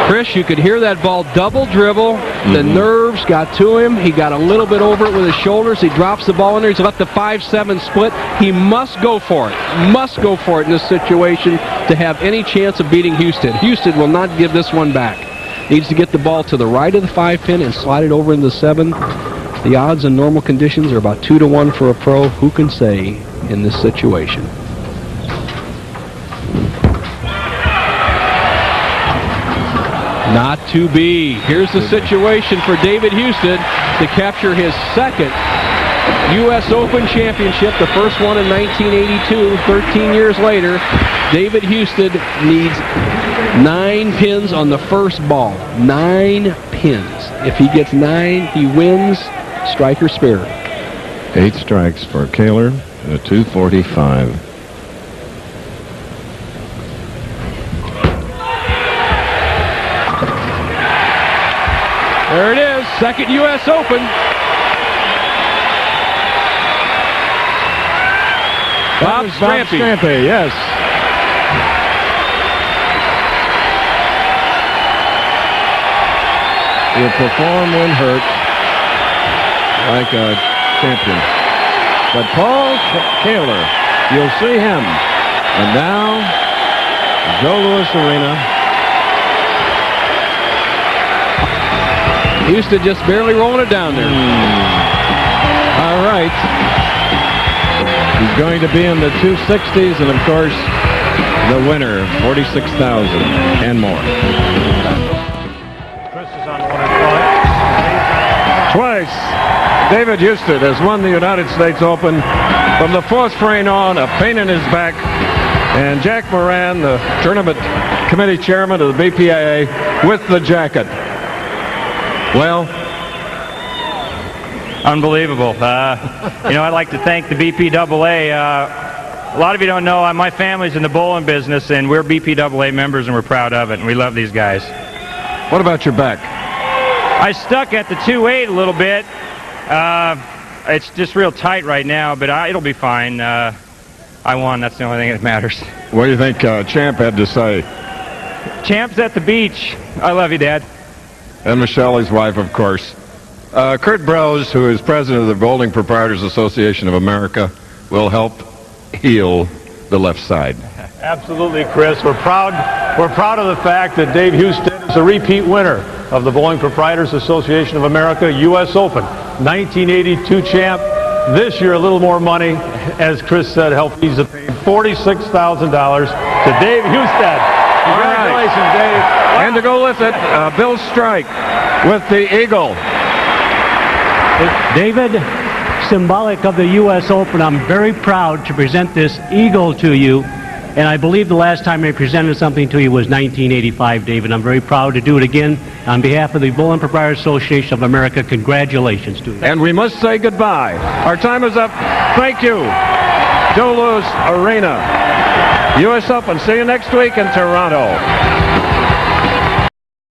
Chris, you could hear that ball double dribble. The nerves got to him. He got a little bit over it with his shoulders. He drops the ball in there. He's left the 5-7 split. He must go for it. Must go for it in this situation to have any chance of beating Husted. Husted will not give this one back. Needs to get the ball to the right of the 5-pin and slide it over into the 7. The odds in normal conditions are about 2-1 for a pro. Who can say in this situation? Not to be. Here's the situation for David Husted to capture his second U.S. Open championship, the first one in 1982. 13 years later, David Husted needs 9 pins on the first ball. 9 pins. If he gets 9, he wins. Striker spirit. 8 strikes for Kohler and a 245. There it is, second U.S. Open. Bob Strampy, yes. He'll perform when hurt, like a champion. But Paul Kohler, you'll see him. And now, Joe Louis Arena. Husted just barely rolling it down there. All right. He's going to be in the 260s, and of course, the winner, 46,000 and more. Chris is on 1 and 5. Twice, David Husted has won the United States Open. From the 4th frame on, a pain in his back. And Jack Moran, the tournament committee chairman of the BPIA, with the jacket. Well, unbelievable. I'd like to thank the BPAA. A lot of you don't know, my family's in the bowling business, and we're BPAA members, and we're proud of it, and we love these guys. What about your back? I stuck at the 2-8 a little bit. It's just real tight right now, but it'll be fine. I won. That's the only thing that matters. What do you think Champ had to say? Champ's at the beach. I love you, Dad. And Michelle, his wife, of course. Kurt Brose, who is president of the Bowling Proprietors Association of America, will help heal the left side. Absolutely, Chris. We're proud of the fact that Dave Husted is a repeat winner of the Bowling Proprietors Association of America U.S. Open. 1982 champ. This year, a little more money, as Chris said, help ease the pain. $46,000 to Dave Husted. Congratulations, Dave. And to go with it, Bill Strike with the Eagle. David, symbolic of the U.S. Open, I'm very proud to present this Eagle to you. And I believe the last time I presented something to you was 1985, David. I'm very proud to do it again. On behalf of the Bowling Proprietors Association of America, congratulations to you. And we must say goodbye. Our time is up. Thank you. Joe Louis Arena. U.S. Open. See you next week in Toronto.